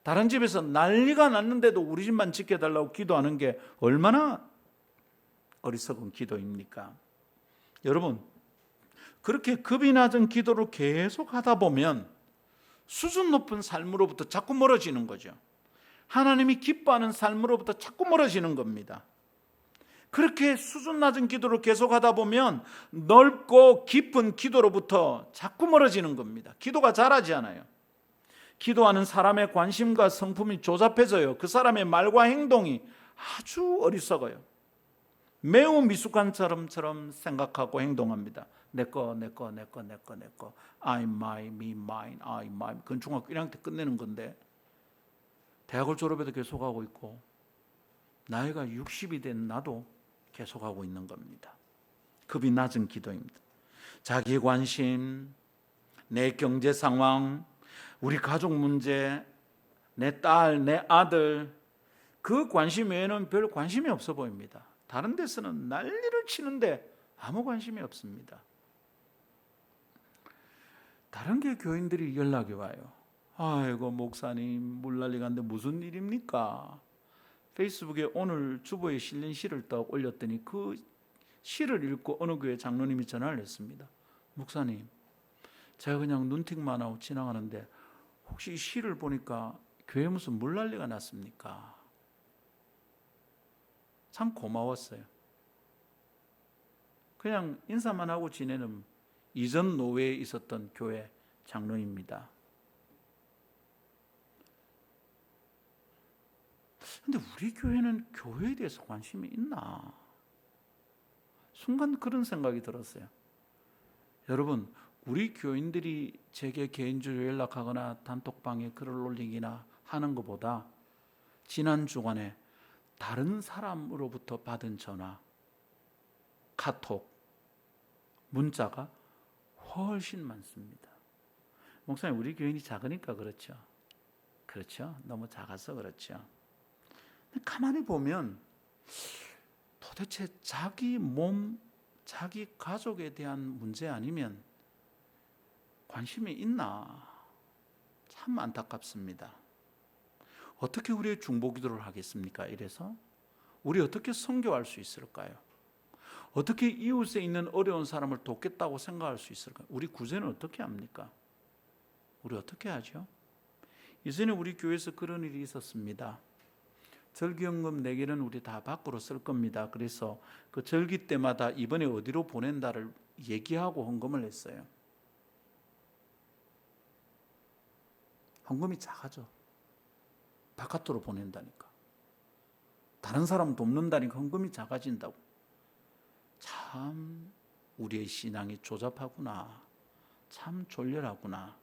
다른 집에서 난리가 났는데도 우리 집만 지켜달라고 기도하는 게 얼마나 어리석은 기도입니까? 여러분, 그렇게 급이 낮은 기도를 계속 하다 보면 수준 높은 삶으로부터 자꾸 멀어지는 거죠. 하나님이 기뻐하는 삶으로부터 자꾸 멀어지는 겁니다. 그렇게 수준 낮은 기도를 계속하다 보면 넓고 깊은 기도로부터 자꾸 멀어지는 겁니다. 기도가 자라지 않아요. 기도하는 사람의 관심과 성품이 조잡해져요. 그 사람의 말과 행동이 아주 어리석어요. 매우 미숙한 사람처럼 생각하고 행동합니다. 내 거. I, my, me, mine, I, my. 그건 중학교 1학년 때 끝내는 건데 대학을 졸업해도 계속하고 있고 나이가 60이 된 나도 계속하고 있는 겁니다. 급이 낮은 기도입니다. 자기 관심, 내 경제 상황, 우리 가족 문제, 내 딸, 내 아들, 그 관심 외에는 별 관심이 없어 보입니다. 다른 데서는 난리를 치는데 아무 관심이 없습니다. 다른 게 교인들이 연락이 와요. 아이고, 목사님, 물난리 갔는데 무슨 일입니까? 페이스북에 오늘 주보에 실린 시를 딱 올렸더니 그 시를 읽고 어느 교회 장로님이 전화를 했습니다. 목사님, 제가 그냥 눈팅만 하고 지나가는데 혹시 이 시를 보니까 교회 무슨 물난리가 났습니까? 참 고마웠어요. 그냥 인사만 하고 지내는 이전 노회에 있었던 교회 장로입니다. 근데 우리 교회는 교회에 대해서 관심이 있나? 순간 그런 생각이 들었어요. 여러분, 우리 교인들이 제게 개인적으로 연락하거나 단톡방에 글을 올리기나 하는 것보다 지난 주간에 다른 사람으로부터 받은 전화, 카톡, 문자가 훨씬 많습니다. 목사님, 우리 교인이 작으니까 그렇죠. 그렇죠. 너무 작아서 그렇죠. 가만히 보면 도대체 자기 몸, 자기 가족에 대한 문제 아니면 관심이 있나? 참 안타깝습니다. 어떻게 우리의 중보기도를 하겠습니까? 이래서 우리 어떻게 선교할 수 있을까요? 어떻게 이웃에 있는 어려운 사람을 돕겠다고 생각할 수 있을까요? 우리 구제는 어떻게 합니까? 우리 어떻게 하죠? 이전에 우리 교회에서 그런 일이 있었습니다. 절기연금 4개는 우리 다 밖으로 쓸 겁니다. 그래서 그 절기 때마다 이번에 어디로 보낸다를 얘기하고 헌금을 했어요. 헌금이 작아져. 바깥으로 보낸다니까. 다른 사람 돕는다니까 헌금이 작아진다고. 참 우리의 신앙이 조잡하구나. 참 졸렬하구나.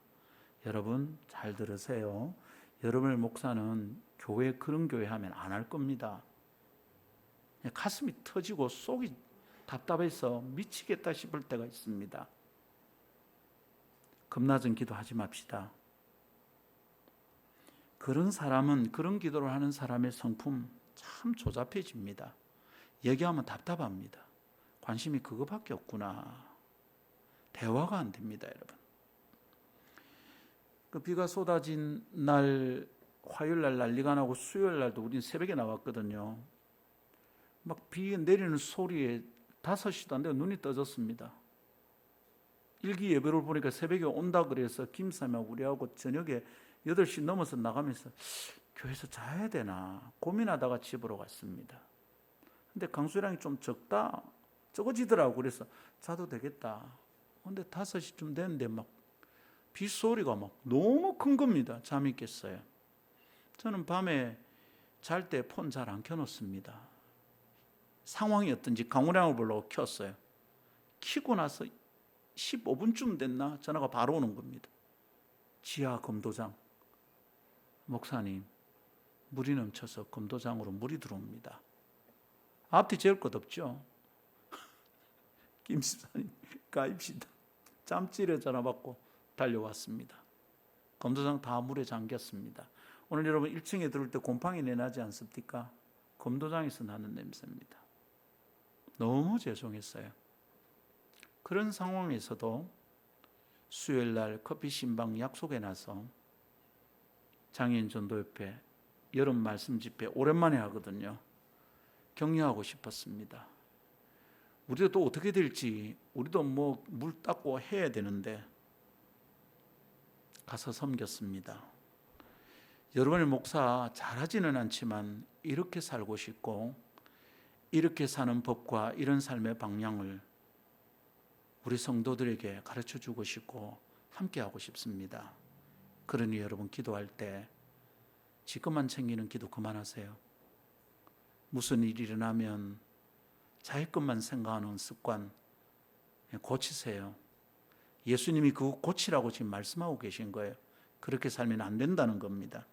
여러분 잘 들으세요. 여러분의 목사는 교회 그런 교회 하면 안 할 겁니다. 가슴이 터지고 속이 답답해서 미치겠다 싶을 때가 있습니다. 겁나전 기도하지 맙시다. 그런 사람은, 그런 기도를 하는 사람의 성품 참 조잡해집니다. 얘기하면 답답합니다. 관심이 그거밖에 없구나. 대화가 안 됩니다, 여러분. 그 비가 쏟아진 날, 화요일 날 난리가 나고 수요일 날도 우리는 새벽에 나왔거든요. 막 비 내리는 소리에 5시도 안 되고 눈이 떠졌습니다. 일기 예배를 보니까 새벽에 온다 그래서 김사님하고 우리하고 저녁에 8시 넘어서 나가면서 교회에서 자야 되나 고민하다가 집으로 갔습니다. 근데 강수량이 좀 적어지더라고. 그래서 자도 되겠다. 근데 5시쯤 됐는데 막 빗소리가 막 너무 큰 겁니다. 잠이 깼어요. 저는 밤에 잘 때 폰 잘 안 켜놓습니다. 상황이 어떤지 강우량을 보려고 켰어요. 켜고 나서 15분쯤 됐나 전화가 바로 오는 겁니다. 지하 검도장. 목사님, 물이 넘쳐서 검도장으로 물이 들어옵니다. 앞뒤 재울 것 없죠. 김 집사님 가입시다. 짬찌려 전화 받고 달려왔습니다. 검도장 다 물에 잠겼습니다. 오늘 여러분 1층에 들어올 때 곰팡이 내나지 않습니까? 검도장에서 나는 냄새입니다. 너무 죄송했어요. 그런 상황에서도 수요일 날 커피 신방 약속에 나서 장애인 전도협회 여름 말씀 집회 오랜만에 하거든요. 격려하고 싶었습니다. 우리도 또 어떻게 될지, 우리도 뭐 물 닦고 해야 되는데 가서 섬겼습니다. 여러분의 목사 잘하지는 않지만 이렇게 살고 싶고 이렇게 사는 법과 이런 삶의 방향을 우리 성도들에게 가르쳐 주고 싶고 함께 하고 싶습니다. 그러니 여러분 기도할 때 지 것만 챙기는 기도 그만하세요. 무슨 일이 일어나면 자기 것만 생각하는 습관 고치세요. 예수님이 그거 고치라고 지금 말씀하고 계신 거예요. 그렇게 살면 안 된다는 겁니다.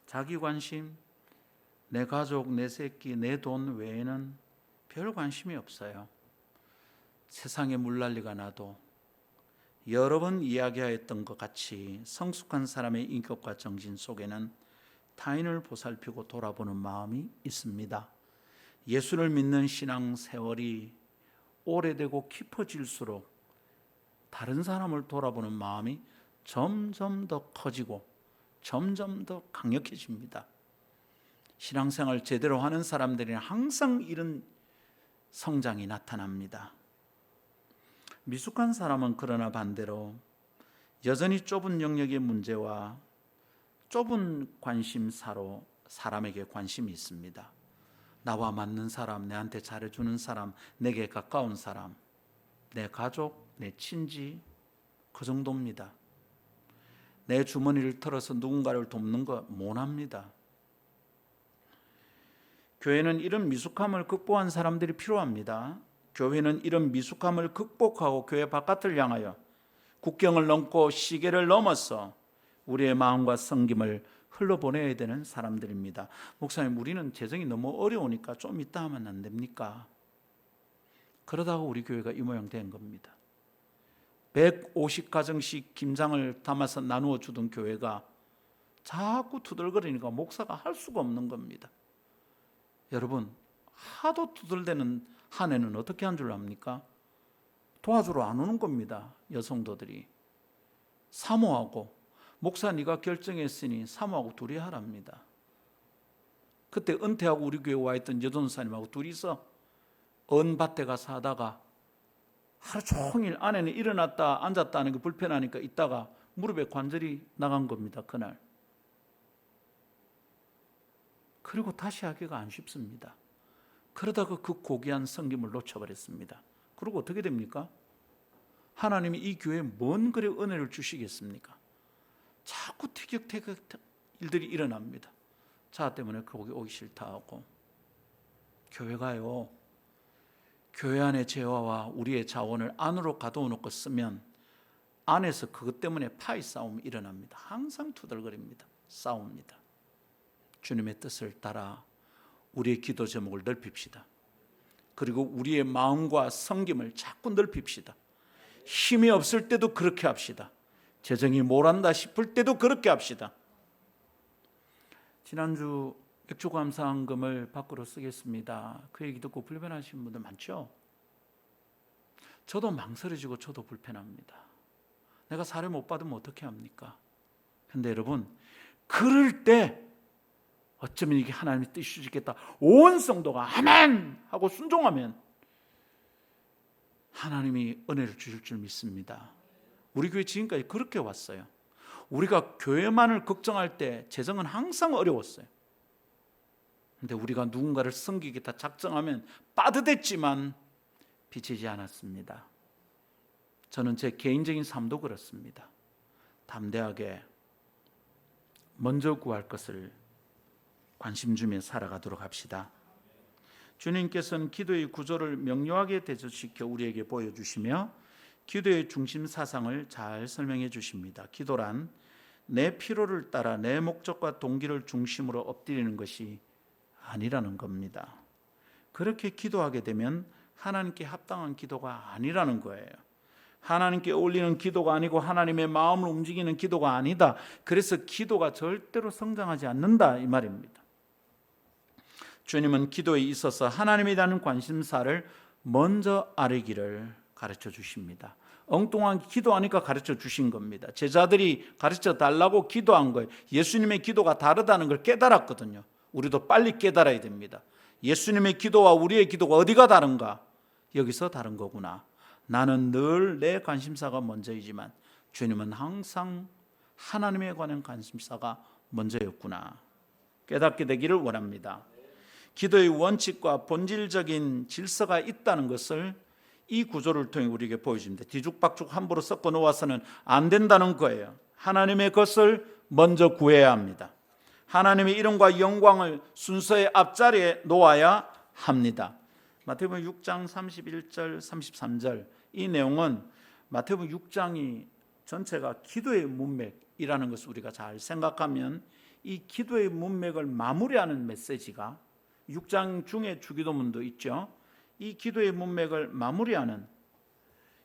자기 관심, 내 가족, 내 새끼, 내 돈 외에는 별 관심이 없어요. 세상에 물난리가 나도 여러 번 이야기하였던 것 같이 성숙한 사람의 인격과 정신 속에는 타인을 보살피고 돌아보는 마음이 있습니다. 예수를 믿는 신앙 세월이 오래되고 깊어질수록 다른 사람을 돌아보는 마음이 점점 더 커지고 점점 더 강력해집니다. 신앙생활 제대로 하는 사람들에는 항상 이런 성장이 나타납니다. 미숙한 사람은 그러나 반대로 여전히 좁은 영역의 문제와 좁은 관심사로 사람에게 관심이 있습니다. 나와 맞는 사람, 내한테 잘해주는 사람, 내게 가까운 사람, 내 가족, 내 친지, 그 정도입니다. 내 주머니를 털어서 누군가를 돕는 거 못합니다. 교회는 이런 미숙함을 극복한 사람들이 필요합니다. 교회는 이런 미숙함을 극복하고 교회 바깥을 향하여 국경을 넘고 시계를 넘어서 우리의 마음과 섬김을 흘러보내야 되는 사람들입니다. 목사님, 우리는 재정이 너무 어려우니까 좀 이따 하면 안 됩니까? 그러다가 우리 교회가 이 모양 된 겁니다. 150가정씩 김장을 담아서 나누어 주던 교회가 자꾸 투덜거리니까 목사가 할 수가 없는 겁니다. 여러분, 하도 투덜대는 한 해는 어떻게 한 줄 압니까? 도와주러 안 오는 겁니다. 여성도들이 사모하고, 목사 네가 결정했으니 사모하고 둘이 하랍니다. 그때 은퇴하고 우리 교회 와 있던 여전사님하고 둘이서 언밭에 가서 하다가 하루 종일 아내는 일어났다 앉았다 하는 게 불편하니까 있다가 무릎에 관절이 나간 겁니다. 그날. 그리고 다시 하기가 안 쉽습니다. 그러다가 그 고귀한 섬김을 놓쳐버렸습니다. 그리고 어떻게 됩니까? 하나님이 이 교회에 뭔 그래 은혜를 주시겠습니까? 자꾸 티격태격 일들이 일어납니다. 자 때문에 거기 오기 싫다 하고. 교회가요, 교회 안의 재화와 우리의 자원을 안으로 가둬놓고 쓰면 안에서 그것 때문에 파이 싸움이 일어납니다. 항상 투덜거립니다. 싸웁니다. 주님의 뜻을 따라 우리의 기도 제목을 넓힙시다. 그리고 우리의 마음과 섬김을 자꾸 넓힙시다. 힘이 없을 때도 그렇게 합시다. 재정이 모란다 싶을 때도 그렇게 합시다. 지난주 맥주감사헌금을 밖으로 쓰겠습니다. 그 얘기 듣고 불편하신 분들 많죠? 저도 망설여지고 저도 불편합니다. 내가 사례 못 받으면 어떻게 합니까? 근데 여러분, 그럴 때 어쩌면 이게 하나님의 뜻이시겠다, 온 성도가 아멘 하고 순종하면 하나님이 은혜를 주실 줄 믿습니다. 우리 교회 지금까지 그렇게 왔어요. 우리가 교회만을 걱정할 때 재정은 항상 어려웠어요. 근데 우리가 누군가를 섬기겠다 작정하면 빠듯했지만 비치지 않았습니다. 저는 제 개인적인 삶도 그렇습니다. 담대하게 먼저 구할 것을 관심 주며 살아가도록 합시다. 주님께서는 기도의 구조를 명료하게 대조시켜 우리에게 보여주시며 기도의 중심 사상을 잘 설명해 주십니다. 기도란 내 필요를 따라 내 목적과 동기를 중심으로 엎드리는 것이 아니라는 겁니다. 그렇게 기도하게 되면 하나님께 합당한 기도가 아니라는 거예요. 하나님께 어울리는 기도가 아니고 하나님의 마음을 움직이는 기도가 아니다. 그래서 기도가 절대로 성장하지 않는다 이 말입니다. 주님은 기도에 있어서 하나님에 대한 관심사를 먼저 아뢰기를 가르쳐 주십니다. 엉뚱한 기도하니까 가르쳐 주신 겁니다. 제자들이 가르쳐 달라고 기도한 거예요. 예수님의 기도가 다르다는 걸 깨달았거든요. 우리도 빨리 깨달아야 됩니다. 예수님의 기도와 우리의 기도가 어디가 다른가? 여기서 다른 거구나. 나는 늘 내 관심사가 먼저이지만 주님은 항상 하나님에 관한 관심사가 먼저였구나. 깨닫게 되기를 원합니다. 기도의 원칙과 본질적인 질서가 있다는 것을 이 구조를 통해 우리에게 보여줍니다. 뒤죽박죽 함부로 섞어 놓아서는 안 된다는 거예요. 하나님의 것을 먼저 구해야 합니다. 하나님의 이름과 영광을 순서의 앞자리에 놓아야 합니다. 마태복음 6장 31절 33절 이 내용은 마태복음 6장이 전체가 기도의 문맥이라는 것을 우리가 잘 생각하면 이 기도의 문맥을 마무리하는 메시지가 6장 중에 주기도문도 있죠. 이 기도의 문맥을 마무리하는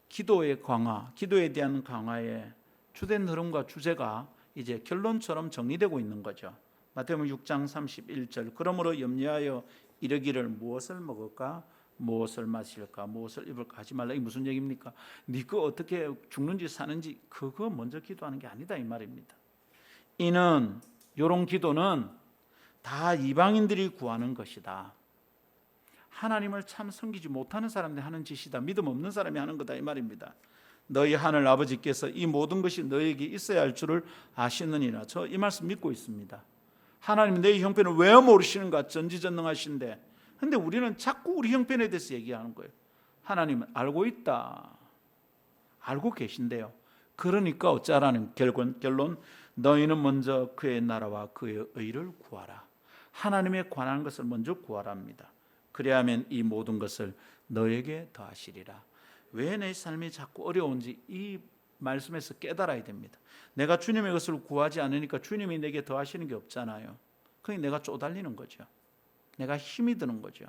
기도의 강화, 기도에 대한 강화의 주된 흐름과 주제가 이제 결론처럼 정리되고 있는 거죠. 마태복음 6장 31절 그러므로 염려하여 이르기를 무엇을 먹을까 무엇을 마실까 무엇을 입을까 하지 말라. 이게 무슨 얘기입니까? 네가 어떻게 죽는지 사는지 그거 먼저 기도하는 게 아니다 이 말입니다. 이는 이런 기도는 다 이방인들이 구하는 것이다. 하나님을 참 섬기지 못하는 사람들이 하는 짓이다. 믿음 없는 사람이 하는 거다 이 말입니다. 너희 하늘 아버지께서 이 모든 것이 너에게 있어야 할 줄을 아시느니라. 저 이 말씀 믿고 있습니다. 하나님 내 형편을 왜 모르시는가? 전지전능하신데. 근데 우리는 자꾸 우리 형편에 대해서 얘기하는 거예요. 하나님은 알고 있다. 알고 계신데요. 그러니까 어쩌라는 결론 너희는 먼저 그의 나라와 그의 의를 구하라. 하나님에 관한 것을 먼저 구하랍니다. 그리하면 이 모든 것을 너에게 더하시리라. 왜 내 삶이 자꾸 어려운지 이 말씀에서 깨달아야 됩니다. 내가 주님의 것을 구하지 않으니까 주님이 내게 더하시는 게 없잖아요. 그러니까 내가 쪼달리는 거죠. 내가 힘이 드는 거죠.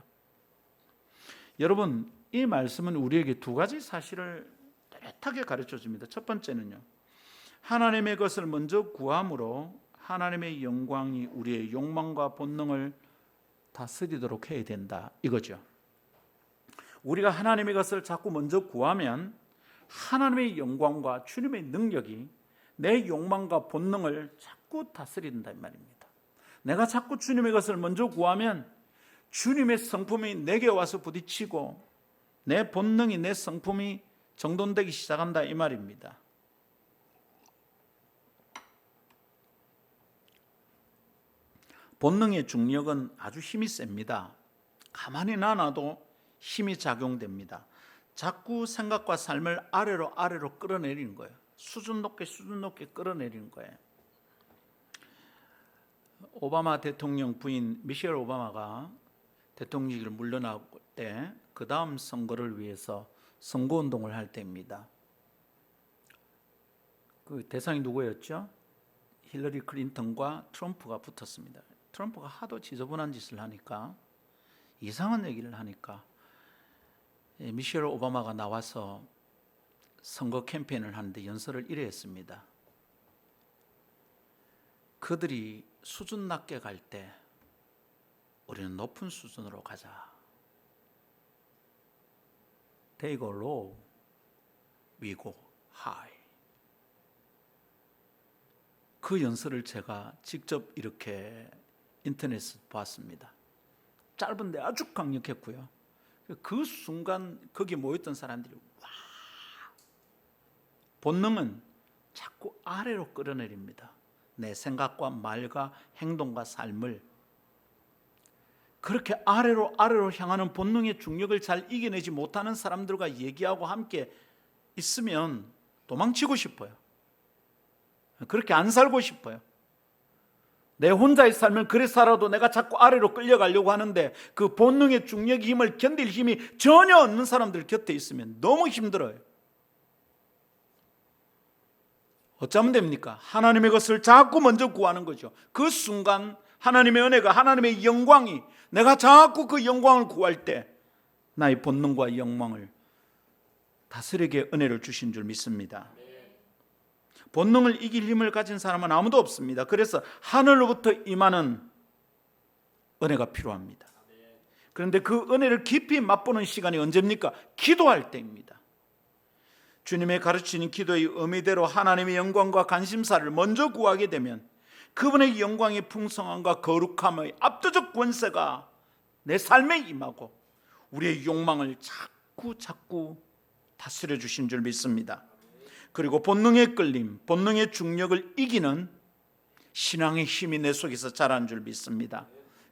여러분, 이 말씀은 우리에게 두 가지 사실을 뚜렷하게 가르쳐 줍니다. 첫 번째는요, 하나님의 것을 먼저 구함으로 하나님의 영광이 우리의 욕망과 본능을 다스리도록 해야 된다, 이거죠. 우리가 하나님의 것을 자꾸 먼저 구하면 하나님의 영광과 주님의 능력이 내 욕망과 본능을 자꾸 다스린단 말입니다. 내가 자꾸 주님의 것을 먼저 구하면 주님의 성품이 내게 와서 부딪히고 내 본능이, 내 성품이 정돈되기 시작한다, 이 말입니다. 본능의 중력은 아주 힘이 셉니다. 가만히 놔놔도 힘이 작용됩니다. 자꾸 생각과 삶을 아래로 끌어내리는 거예요. 수준 높게 끌어내리는 거예요. 오바마 대통령 부인 미셸 오바마가 대통령직을 물러날 때 그 다음 선거를 위해서 선거운동을 할 때입니다. 그 대상이 누구였죠? 힐러리 클린턴과 트럼프가 붙었습니다. 트럼프가 하도 지저분한 짓을 하니까, 이상한 얘기를 하니까 미셸 오바마가 나와서 선거 캠페인을 하는데 연설을 이래 했습니다. 그들이 수준 낮게 갈 때 우리는 높은 수준으로 가자. They go low, we go high. 그 연설을 제가 직접 이렇게 인터넷에서 봤습니다. 짧은데 아주 강력했고요. 그 순간 거기 모였던 사람들이 와, 본능은 자꾸 아래로 끌어내립니다. 내 생각과 말과 행동과 삶을 그렇게 아래로 향하는 본능의 중력을 잘 이겨내지 못하는 사람들과 얘기하고 함께 있으면 도망치고 싶어요. 그렇게 안 살고 싶어요. 내 혼자의 삶을 그래 살아도 내가 자꾸 아래로 끌려가려고 하는데 그 본능의 중력의 힘을 견딜 힘이 전혀 없는 사람들 곁에 있으면 너무 힘들어요. 어쩌면 됩니까? 하나님의 것을 자꾸 먼저 구하는 거죠. 그 순간 하나님의 은혜가, 하나님의 영광이, 내가 자꾸 그 영광을 구할 때 나의 본능과 영광을 다스리게 은혜를 주신 줄 믿습니다. 본능을 이길 힘을 가진 사람은 아무도 없습니다. 그래서 하늘로부터 임하는 은혜가 필요합니다. 그런데 그 은혜를 깊이 맛보는 시간이 언제입니까? 기도할 때입니다. 주님의 가르치는 기도의 의미대로 하나님의 영광과 관심사를 먼저 구하게 되면 그분의 영광의 풍성함과 거룩함의 압도적 권세가 내 삶에 임하고 우리의 욕망을 자꾸 다스려 주신 줄 믿습니다. 그리고 본능의 끌림, 본능의 중력을 이기는 신앙의 힘이 내 속에서 자라는 줄 믿습니다.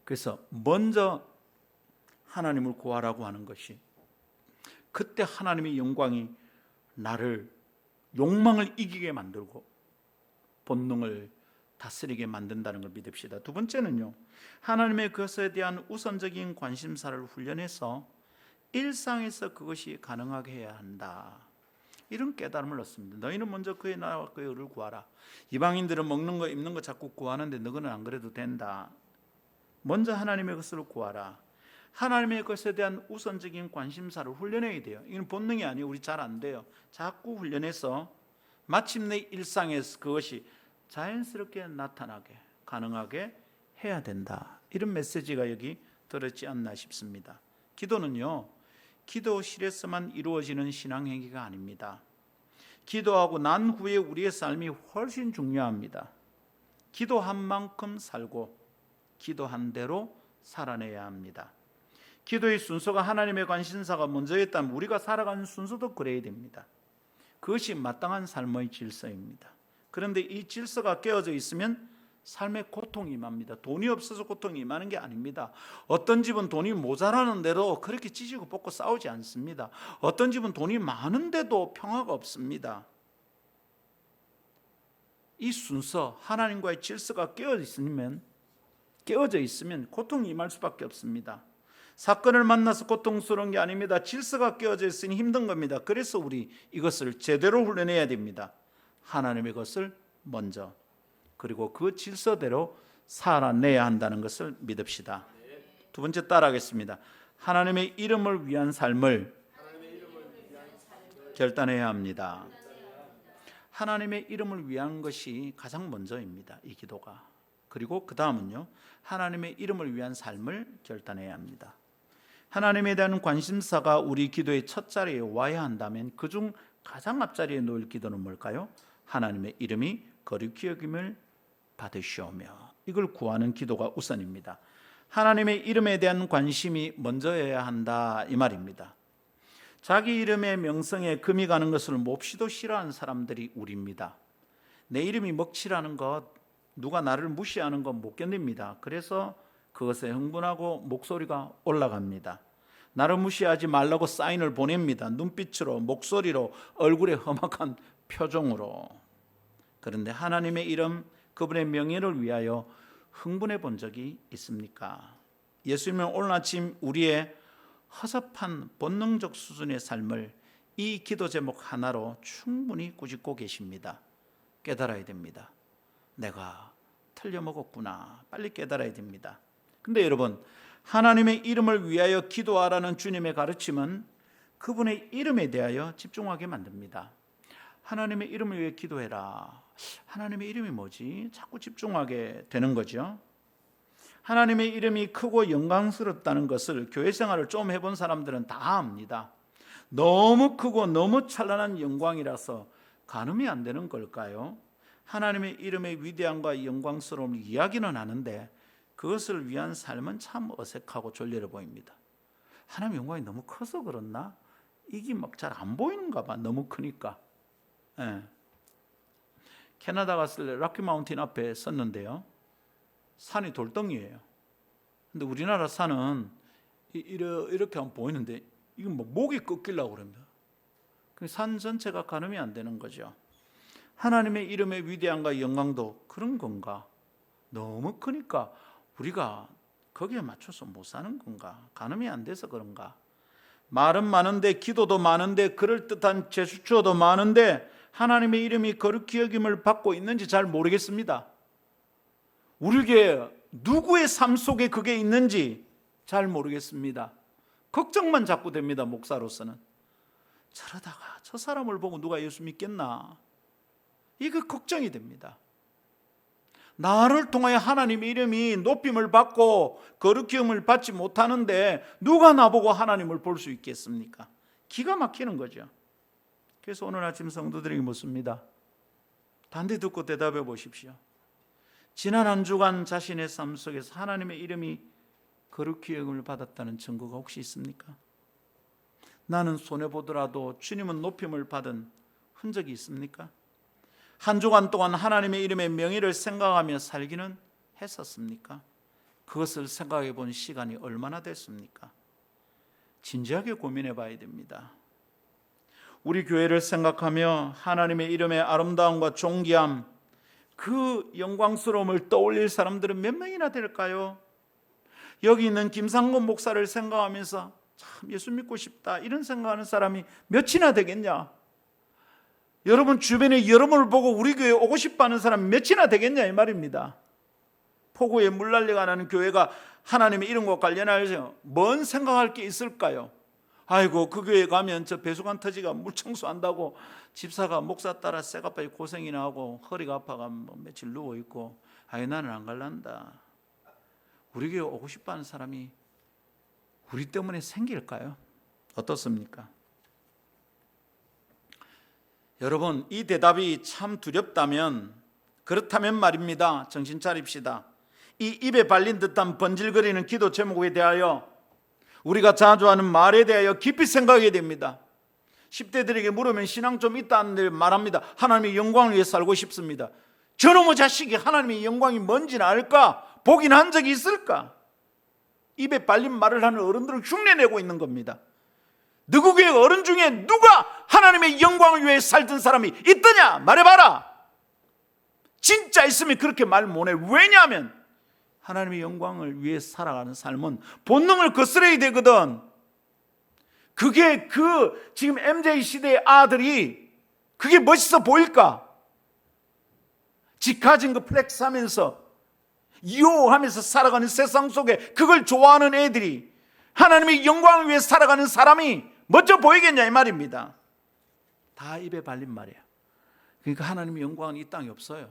그래서 먼저 하나님을 구하라고 하는 것이, 그때 하나님의 영광이 나를 욕망을 이기게 만들고 본능을 다스리게 만든다는 걸 믿읍시다. 두 번째는요, 하나님의 것에 대한 우선적인 관심사를 훈련해서 일상에서 그것이 가능하게 해야 한다, 이런 깨달음을 얻습니다. 너희는 먼저 그의 나라와 그의 의를 구하라. 이방인들은 먹는 거 입는 거 자꾸 구하는데 너희는 안 그래도 된다. 먼저 하나님의 것을 구하라. 하나님의 것에 대한 우선적인 관심사를 훈련해야 돼요. 이건 본능이 아니에요. 우리 잘 안 돼요. 자꾸 훈련해서 마침내 일상에서 그것이 자연스럽게 나타나게, 가능하게 해야 된다. 이런 메시지가 여기 들었지 않나 싶습니다. 기도는요, 기도실에서만 이루어지는 신앙행위가 아닙니다. 기도하고 난 후에 우리의 삶이 훨씬 중요합니다. 기도한 만큼 살고 기도한 대로 살아내야 합니다. 기도의 순서가 하나님의 관심사가 먼저였다면 우리가 살아가는 순서도 그래야 됩니다. 그것이 마땅한 삶의 질서입니다. 그런데 이 질서가 깨어져 있으면 삶에 고통이 임합니다. 돈이 없어서 고통이 임하는 게 아닙니다. 어떤 집은 돈이 모자라는데도 그렇게 찢고 볶고 싸우지 않습니다. 어떤 집은 돈이 많은데도 평화가 없습니다. 이 순서, 하나님과의 질서가 깨어져 있으면 고통이 임할 수밖에 없습니다. 사건을 만나서 고통스러운 게 아닙니다. 질서가 깨어져 있으니 힘든 겁니다. 그래서 우리 이것을 제대로 훈련해야 됩니다. 하나님의 것을 먼저, 그리고 그 질서대로 살아내야 한다는 것을 믿읍시다. 두 번째 따라하겠습니다. 하나님의 이름을 위한 삶을 결단해야 합니다. 하나님의 이름을 위한 것이 가장 먼저입니다. 이 기도가. 그리고 그 다음은요, 하나님의 이름을 위한 삶을 결단해야 합니다. 하나님에 대한 관심사가 우리 기도의 첫 자리에 와야 한다면 그중 가장 앞자리에 놓을 기도는 뭘까요? 하나님의 이름이 거룩히 여김을 받으시오며, 이걸 구하는 기도가 우선입니다. 하나님의 이름에 대한 관심이 먼저여야 한다, 이 말입니다. 자기 이름의 명성에 금이 가는 것을 몹시도 싫어하는 사람들이 우리입니다. 내 이름이 먹칠하는 것, 누가 나를 무시하는 것 못 견딥니다. 그래서 그것에 흥분하고 목소리가 올라갑니다. 나를 무시하지 말라고 사인을 보냅니다. 눈빛으로, 목소리로, 얼굴에 험악한 표정으로. 그런데 하나님의 이름, 그분의 명예를 위하여 흥분해 본 적이 있습니까? 예수님은 오늘 아침 우리의 허접한 본능적 수준의 삶을 이 기도 제목 하나로 충분히 꾸짖고 계십니다. 깨달아야 됩니다. 내가 틀려먹었구나. 빨리 깨달아야 됩니다. 근데 여러분, 하나님의 이름을 위하여 기도하라는 주님의 가르침은 그분의 이름에 대하여 집중하게 만듭니다. 하나님의 이름을 위해 기도해라. 하나님의 이름이 뭐지? 자꾸 집중하게 되는 거죠. 하나님의 이름이 크고 영광스럽다는 것을 교회 생활을 좀 해본 사람들은 다 압니다. 너무 크고 너무 찬란한 영광이라서 가늠이 안 되는 걸까요? 하나님의 이름의 위대함과 영광스러움을 이야기는 하는데 그것을 위한 삶은 참 어색하고 졸렬해 보입니다. 하나님의 영광이 너무 커서 그렇나? 이게 막 잘 안 보이는가 봐. 너무 크니까. 예. 캐나다 갔을 때 락키 마운틴 앞에 섰는데요, 산이 돌덩이에요. 근데 우리나라 산은 이렇게 하면 보이는데 이건 뭐 목이 꺾이려고 그럽니다. 산 전체가 가늠이 안 되는 거죠. 하나님의 이름의 위대함과 영광도 그런 건가? 너무 크니까 우리가 거기에 맞춰서 못 사는 건가? 가늠이 안 돼서 그런가? 말은 많은데, 기도도 많은데, 그럴듯한 제스처도 많은데 하나님의 이름이 거룩히 여김을 받고 있는지 잘 모르겠습니다. 우리에게 누구의 삶 속에 그게 있는지 잘 모르겠습니다. 걱정만 자꾸 됩니다. 목사로서는. 저러다가 저 사람을 보고 누가 예수 믿겠나? 이거 걱정이 됩니다. 나를 통하여 하나님의 이름이 높임을 받고 거룩히 여김을 받지 못하는데 누가 나보고 하나님을 볼 수 있겠습니까? 기가 막히는 거죠. 그래서 오늘 아침 성도들에게 묻습니다. 단디 듣고 대답해 보십시오. 지난 한 주간 자신의 삶 속에서 하나님의 이름이 거룩히 여김을 받았다는 증거가 혹시 있습니까? 나는 손해보더라도 주님은 높임을 받은 흔적이 있습니까? 한 주간 동안 하나님의 이름의 명예를 생각하며 살기는 했었습니까? 그것을 생각해 본 시간이 얼마나 됐습니까? 진지하게 고민해 봐야 됩니다. 우리 교회를 생각하며 하나님의 이름의 아름다움과 존귀함, 그 영광스러움을 떠올릴 사람들은 몇 명이나 될까요? 여기 있는 김상건 목사를 생각하면서 참 예수 믿고 싶다 이런 생각하는 사람이 몇이나 되겠냐? 여러분 주변에 여러분을 보고 우리 교회에 오고 싶어하는 사람이 몇이나 되겠냐 이 말입니다. 폭우에 물난리가 나는 교회가 하나님의 이름과 관련하여서 뭔 생각할 게 있을까요? 아이고 그 교회 가면 저 배수관 터지가 물 청소한다고 집사가 목사 따라 쇠가빠이 고생이나 하고 허리가 아파가 뭐 며칠 누워있고 아이 나는 안 갈란다. 우리 교회 오고 싶어하는 사람이 우리 때문에 생길까요? 어떻습니까? 여러분 이 대답이 참 두렵다면 그렇다면 말입니다. 정신 차립시다. 이 입에 발린 듯한 번질거리는 기도 제목에 대하여 우리가 자주 하는 말에 대하여 깊이 생각해야 됩니다. 10대들에게 물으면 신앙 좀 있다는 데 말합니다. 하나님의 영광을 위해 살고 싶습니다. 저놈의 자식이 하나님의 영광이 뭔지는 알까? 보긴 한 적이 있을까? 입에 발린 말을 하는 어른들을 흉내내고 있는 겁니다. 너희 교회 어른 중에 누가 하나님의 영광을 위해 살던 사람이 있더냐? 말해봐라. 진짜 있으면 그렇게 말 못해. 왜냐하면 하나님의 영광을 위해 살아가는 삶은 본능을 거스려야 되거든. 그게 지금 MZ 시대의 아들이 그게 멋있어 보일까? 지 가진 거 플렉스하면서 유혹하면서 살아가는 세상 속에 그걸 좋아하는 애들이 하나님의 영광을 위해 살아가는 사람이 멋져 보이겠냐 이 말입니다. 다 입에 발린 말이야. 그러니까 하나님의 영광은 이 땅에 없어요.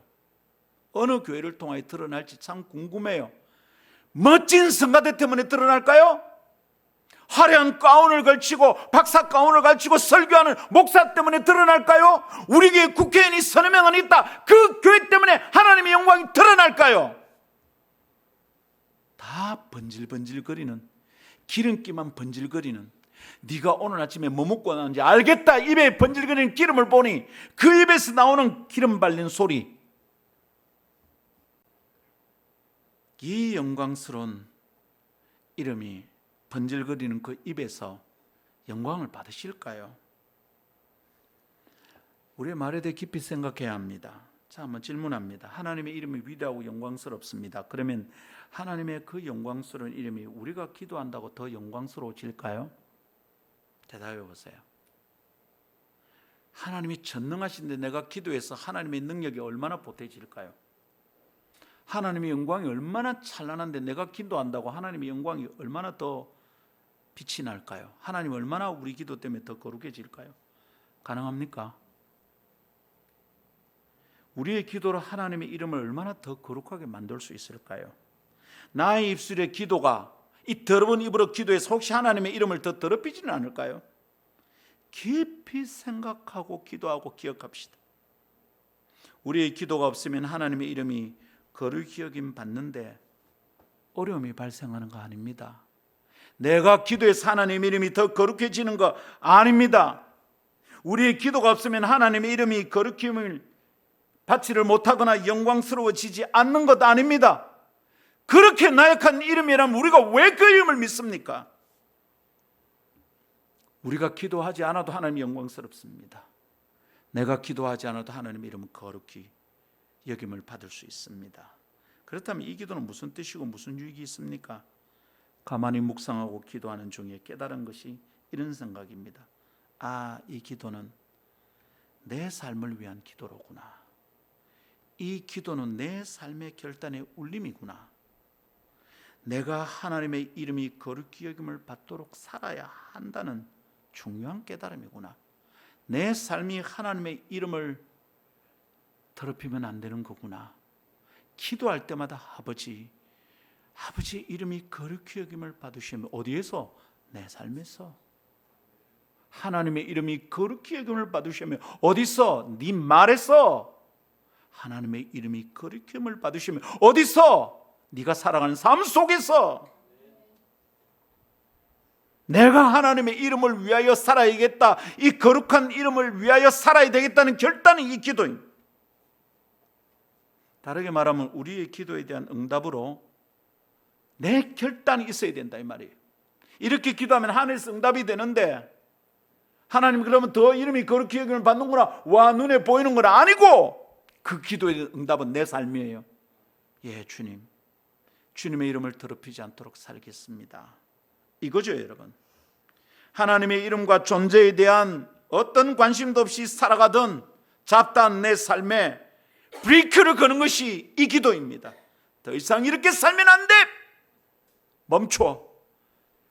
어느 교회를 통하여 드러날지 참 궁금해요. 멋진 성가대 때문에 드러날까요? 화려한 가운을 걸치고 박사 가운을 걸치고 설교하는 목사 때문에 드러날까요? 우리 교회 국회의원이 서너 명은 있다, 그 교회 때문에 하나님의 영광이 드러날까요? 다 번질번질거리는, 기름기만 번질거리는, 네가 오늘 아침에 뭐 먹고 나는지 알겠다 입에 번질거리는 기름을 보니 그 입에서 나오는 기름 발린 소리, 이 영광스러운 이름이 번질거리는 그 입에서 영광을 받으실까요? 우리의 말에 대해 깊이 생각해야 합니다. 자, 한번 질문합니다. 하나님의 이름이 위대하고 영광스럽습니다. 그러면 하나님의 그 영광스러운 이름이 우리가 기도한다고 더 영광스러워질까요? 대답해 보세요. 하나님이 전능하신데 내가 기도해서 하나님의 능력이 얼마나 보태질까요? 하나님의 영광이 얼마나 찬란한데 내가 기도한다고 하나님의 영광이 얼마나 더 빛이 날까요? 하나님 얼마나 우리 기도 때문에 더 거룩해질까요? 가능합니까? 우리의 기도로 하나님의 이름을 얼마나 더 거룩하게 만들 수 있을까요? 나의 입술의 기도가 이 더러운 입으로 기도해서 혹시 하나님의 이름을 더 더럽히지는 않을까요? 깊이 생각하고 기도하고 기억합시다. 우리의 기도가 없으면 하나님의 이름이 거룩히 여김 받는데 어려움이 발생하는 거 아닙니다. 내가 기도해서 하나님의 이름이 더 거룩해지는 거 아닙니다. 우리의 기도가 없으면 하나님의 이름이 거룩힘을 받지를 못하거나 영광스러워지지 않는 것 아닙니다. 그렇게 나약한 이름이라면 우리가 왜 그 이름을 믿습니까? 우리가 기도하지 않아도 하나님이 영광스럽습니다. 내가 기도하지 않아도 하나님의 이름은 거룩히 여김을 받을 수 있습니다. 그렇다면 이 기도는 무슨 뜻이고 무슨 유익이 있습니까? 가만히 묵상하고 기도하는 중에 깨달은 것이 이런 생각입니다. 아, 이 기도는 내 삶을 위한 기도로구나. 이 기도는 내 삶의 결단의 울림이구나. 내가 하나님의 이름이 거룩히 여김을 받도록 살아야 한다는 중요한 깨달음이구나. 내 삶이 하나님의 이름을 더럽히면 안 되는 거구나. 기도할 때마다 아버지 이름이 거룩히 여김을 받으시면 어디에서? 내 삶에서. 하나님의 이름이 거룩히 여김을 받으시면 어디서? 네 말에서. 하나님의 이름이 거룩히 여김을 받으시면 어디서? 네가 살아가는 삶 속에서. 내가 하나님의 이름을 위하여 살아야겠다, 이 거룩한 이름을 위하여 살아야 되겠다는 결단이 이 기도입니다. 다르게 말하면 우리의 기도에 대한 응답으로 내 결단이 있어야 된다 이 말이에요. 이렇게 기도하면 하늘에서 응답이 되는데 하나님 그러면 더 이름이 거룩히 여김을 받는구나, 와 눈에 보이는 건 아니고 그 기도의 응답은 내 삶이에요. 예, 주님의 이름을 더럽히지 않도록 살겠습니다. 이거죠 여러분. 하나님의 이름과 존재에 대한 어떤 관심도 없이 살아가던 잡다한 내 삶에 브레이크를 거는 것이 이 기도입니다. 더 이상 이렇게 살면 안 돼. 멈춰.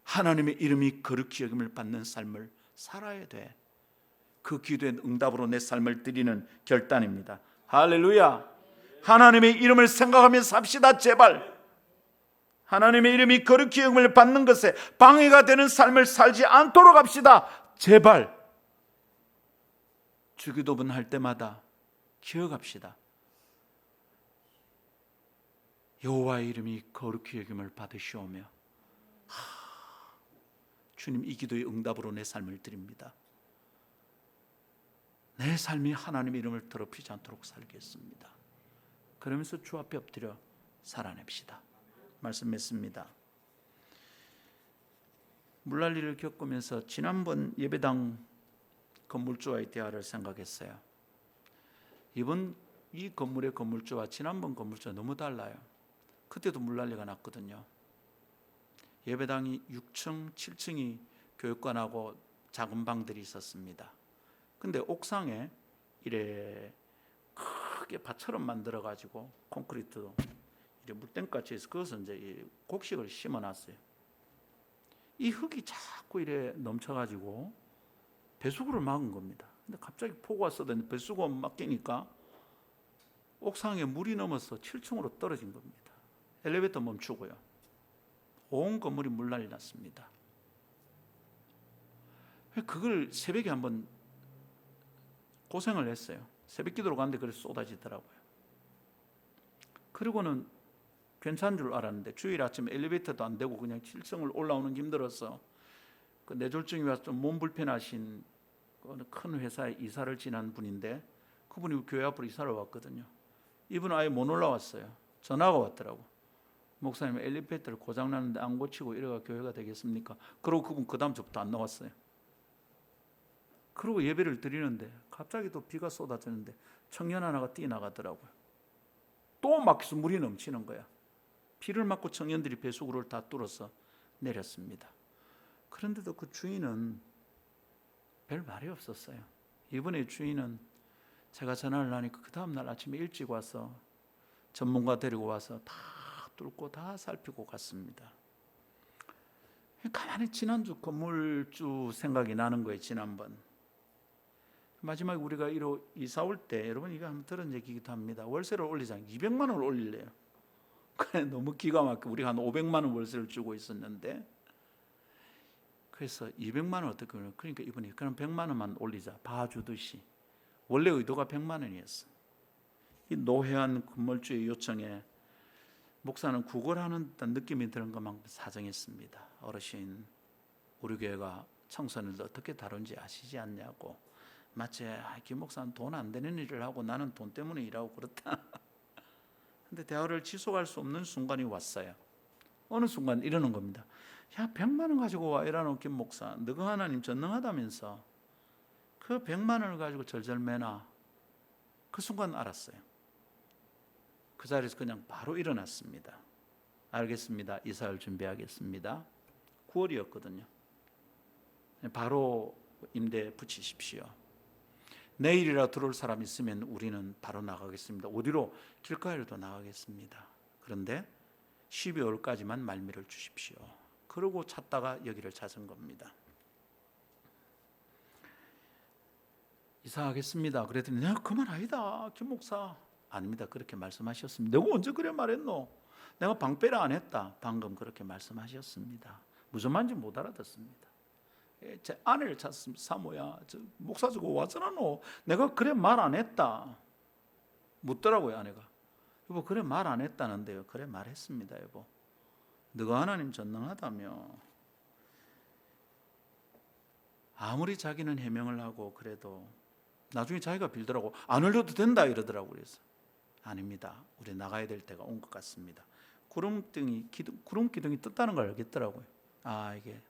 하나님의 이름이 거룩히 여김을 받는 삶을 살아야 돼. 그 기도의 응답으로 내 삶을 드리는 결단입니다. 할렐루야. 하나님의 이름을 생각하며 삽시다 제발. 하나님의 이름이 거룩히 여김을 받는 것에 방해가 되는 삶을 살지 않도록 합시다. 제발. 주기도문 할 때마다 기억합시다. 여호와의 이름이 거룩히 여김을 받으시오며. 주님, 이 기도의 응답으로 내 삶을 드립니다. 내 삶이 하나님의 이름을 더럽히지 않도록 살겠습니다. 그러면서 주 앞에 엎드려 살아냅시다. 말씀 맺습니다. 물난리를 겪으면서 지난번 예배당 건물주와의 대화를 생각했어요. 이번 이 건물의 건물주와 지난번 건물주와 너무 달라요. 그때도 물난리가 났거든요. 예배당이 6층, 7층이 교육관하고 작은 방들이 있었습니다. 근데 옥상에 이래 크게 밭처럼 만들어 가지고 콘크리트 이제 물땡같이 해서 그것은 이제 곡식을 심어놨어요. 이 흙이 자꾸 이래 넘쳐가지고 배수구를 막은 겁니다. 근데 갑자기 폭우가 쏟아지는데 배수구가 막히니까 옥상에 물이 넘어서 7층으로 떨어진 겁니다. 엘리베이터 멈추고요. 온 건물이 물난리 났습니다. 그걸 새벽에 한번 고생을 했어요. 새벽 기도로 갔는데 그래서 쏟아지더라고요. 그리고는 괜찮은 줄 알았는데 주일 아침에 엘리베이터도 안 되고 그냥 7층을 올라오는 게 힘들어서 그 뇌졸중이 와서 좀 몸 불편하신 큰 회사에 이사를 지난 분인데 그분이 교회 앞으로 이사를 왔거든요. 이분은 아예 못 올라왔어요. 전화가 왔더라고. 목사님 엘리베이터를 고장났는데 안 고치고 이래가 교회가 되겠습니까? 그러고 그분 그 다음 주부터 안 나왔어요. 그리고 예배를 드리는데 갑자기 또 비가 쏟아지는데 청년 하나가 뛰어나가더라고요. 또 막혀서 물이 넘치는 거야. 비를 맞고 청년들이 배수구를 다 뚫어서 내렸습니다. 그런데도 그 주인은 별 말이 없었어요. 이번에 주인은 제가 전화를 하니까 그 다음날 아침에 일찍 와서 전문가 데리고 와서 다 뚫고 다 살피고 갔습니다. 가만히 지난주 건물주 생각이 나는 거예요. 지난번 마지막에 우리가 이사 올 때 여러분 이거 한번 들은 얘기기도 합니다. 월세를 올리자 200만 원을 올릴래요. 그래 너무 기가 막혀. 우리가 한 500만 원 월세를 주고 있었는데 그래서 200만 원 어떻게 그러냐. 그러니까 이분이 그럼 100만 원만 올리자 봐주듯이. 원래 의도가 100만 원이었어. 이 노회한 건물주의 요청에 목사는 구걸하는 듯한 느낌이 드는 것만 사정했습니다. 어르신 우리 교회가 청소년들 어떻게 다룬지 아시지 않냐고. 마치 김 목사는 돈 안 되는 일을 하고 나는 돈 때문에 일하고 그렇다. 근데 대화를 지속할 수 없는 순간이 왔어요. 어느 순간 이러는 겁니다. 야 100만 원 가지고 와 이라는 김 목사. 너가 하나님 전능하다면서 그 100만 원을 가지고 절절매나. 그 순간 알았어요. 그 자리에서 그냥 바로 일어났습니다. 알겠습니다. 이사를 준비하겠습니다. 9월이었거든요. 바로 임대 붙이십시오. 내일이라 들어올 사람 있으면 우리는 바로 나가겠습니다. 어디로? 길가에도 나가겠습니다. 그런데 12월까지만 말미를 주십시오. 그러고 찾다가 여기를 찾은 겁니다. 이사하겠습니다. 그랬더니 내가 그 말 아니다. 김 목사. 아닙니다. 그렇게 말씀하셨습니다. 내가 언제 그래 말했노? 내가 방패를 안 했다. 방금 그렇게 말씀하셨습니다. 무슨 말인지 못 알아듣습니다. 제 아내를 찾습니다. 사모야, 저 목사 주고 왔잖아 너. 내가 그래 말 안 했다. 묻더라고요 아내가. 여보 그래 말 안 했다는데요. 그래 말했습니다 여보. 너가 하나님 전능하다며. 아무리 자기는 해명을 하고 그래도 나중에 자기가 빌더라고. 안 흘려도 된다 이러더라고요. 그래서 아닙니다. 우리 나가야 될 때가 온 것 같습니다. 구름 기둥이 떴다는 걸 알겠더라고요. 아 이게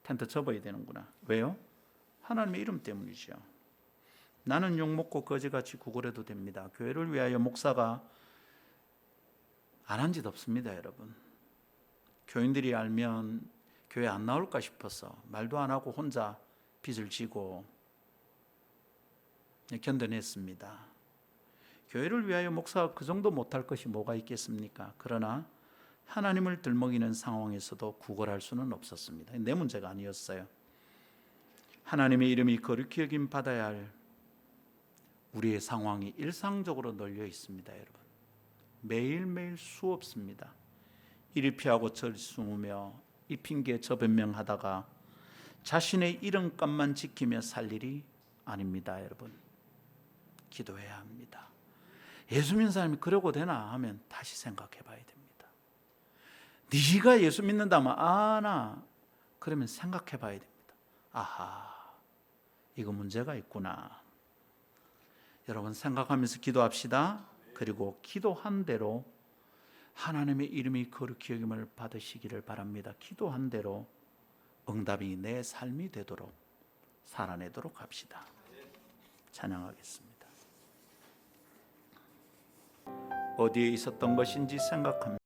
텐트 접어야 되는구나. 왜요? 하나님의 이름 때문이죠. 나는 욕먹고 거지같이 구걸해도 됩니다. 교회를 위하여 목사가 안 한 짓 없습니다 여러분. 교인들이 알면 교회 안 나올까 싶어서 말도 안 하고 혼자 빚을 지고 견뎌냈습니다. 교회를 위하여 목사가 그 정도 못할 것이 뭐가 있겠습니까? 그러나 하나님을 들먹이는 상황에서도 구걸할 수는 없었습니다. 내 문제가 아니었어요. 하나님의 이름이 거룩히 여김 받아야 할 우리의 상황이 일상적으로 널려 있습니다 여러분. 매일매일 수없습니다. 이리 피하고 저리 숨으며 이 핑계 저 변명하다가 자신의 이름값만 지키며 살 일이 아닙니다 여러분. 기도해야 합니다. 예수 믿는 사람이 그러고 되나 하면 다시 생각해 봐야 됩니다. 네가 예수 믿는다면 아나 그러면 생각해 봐야 됩니다. 아하 이거 문제가 있구나. 여러분 생각하면서 기도합시다. 그리고 기도한 대로 하나님의 이름이 거룩히 여김을 받으시기를 바랍니다. 기도한 대로 응답이 내 삶이 되도록 살아내도록 합시다. 찬양하겠습니다. 어디에 있었던 것인지 생각합니다.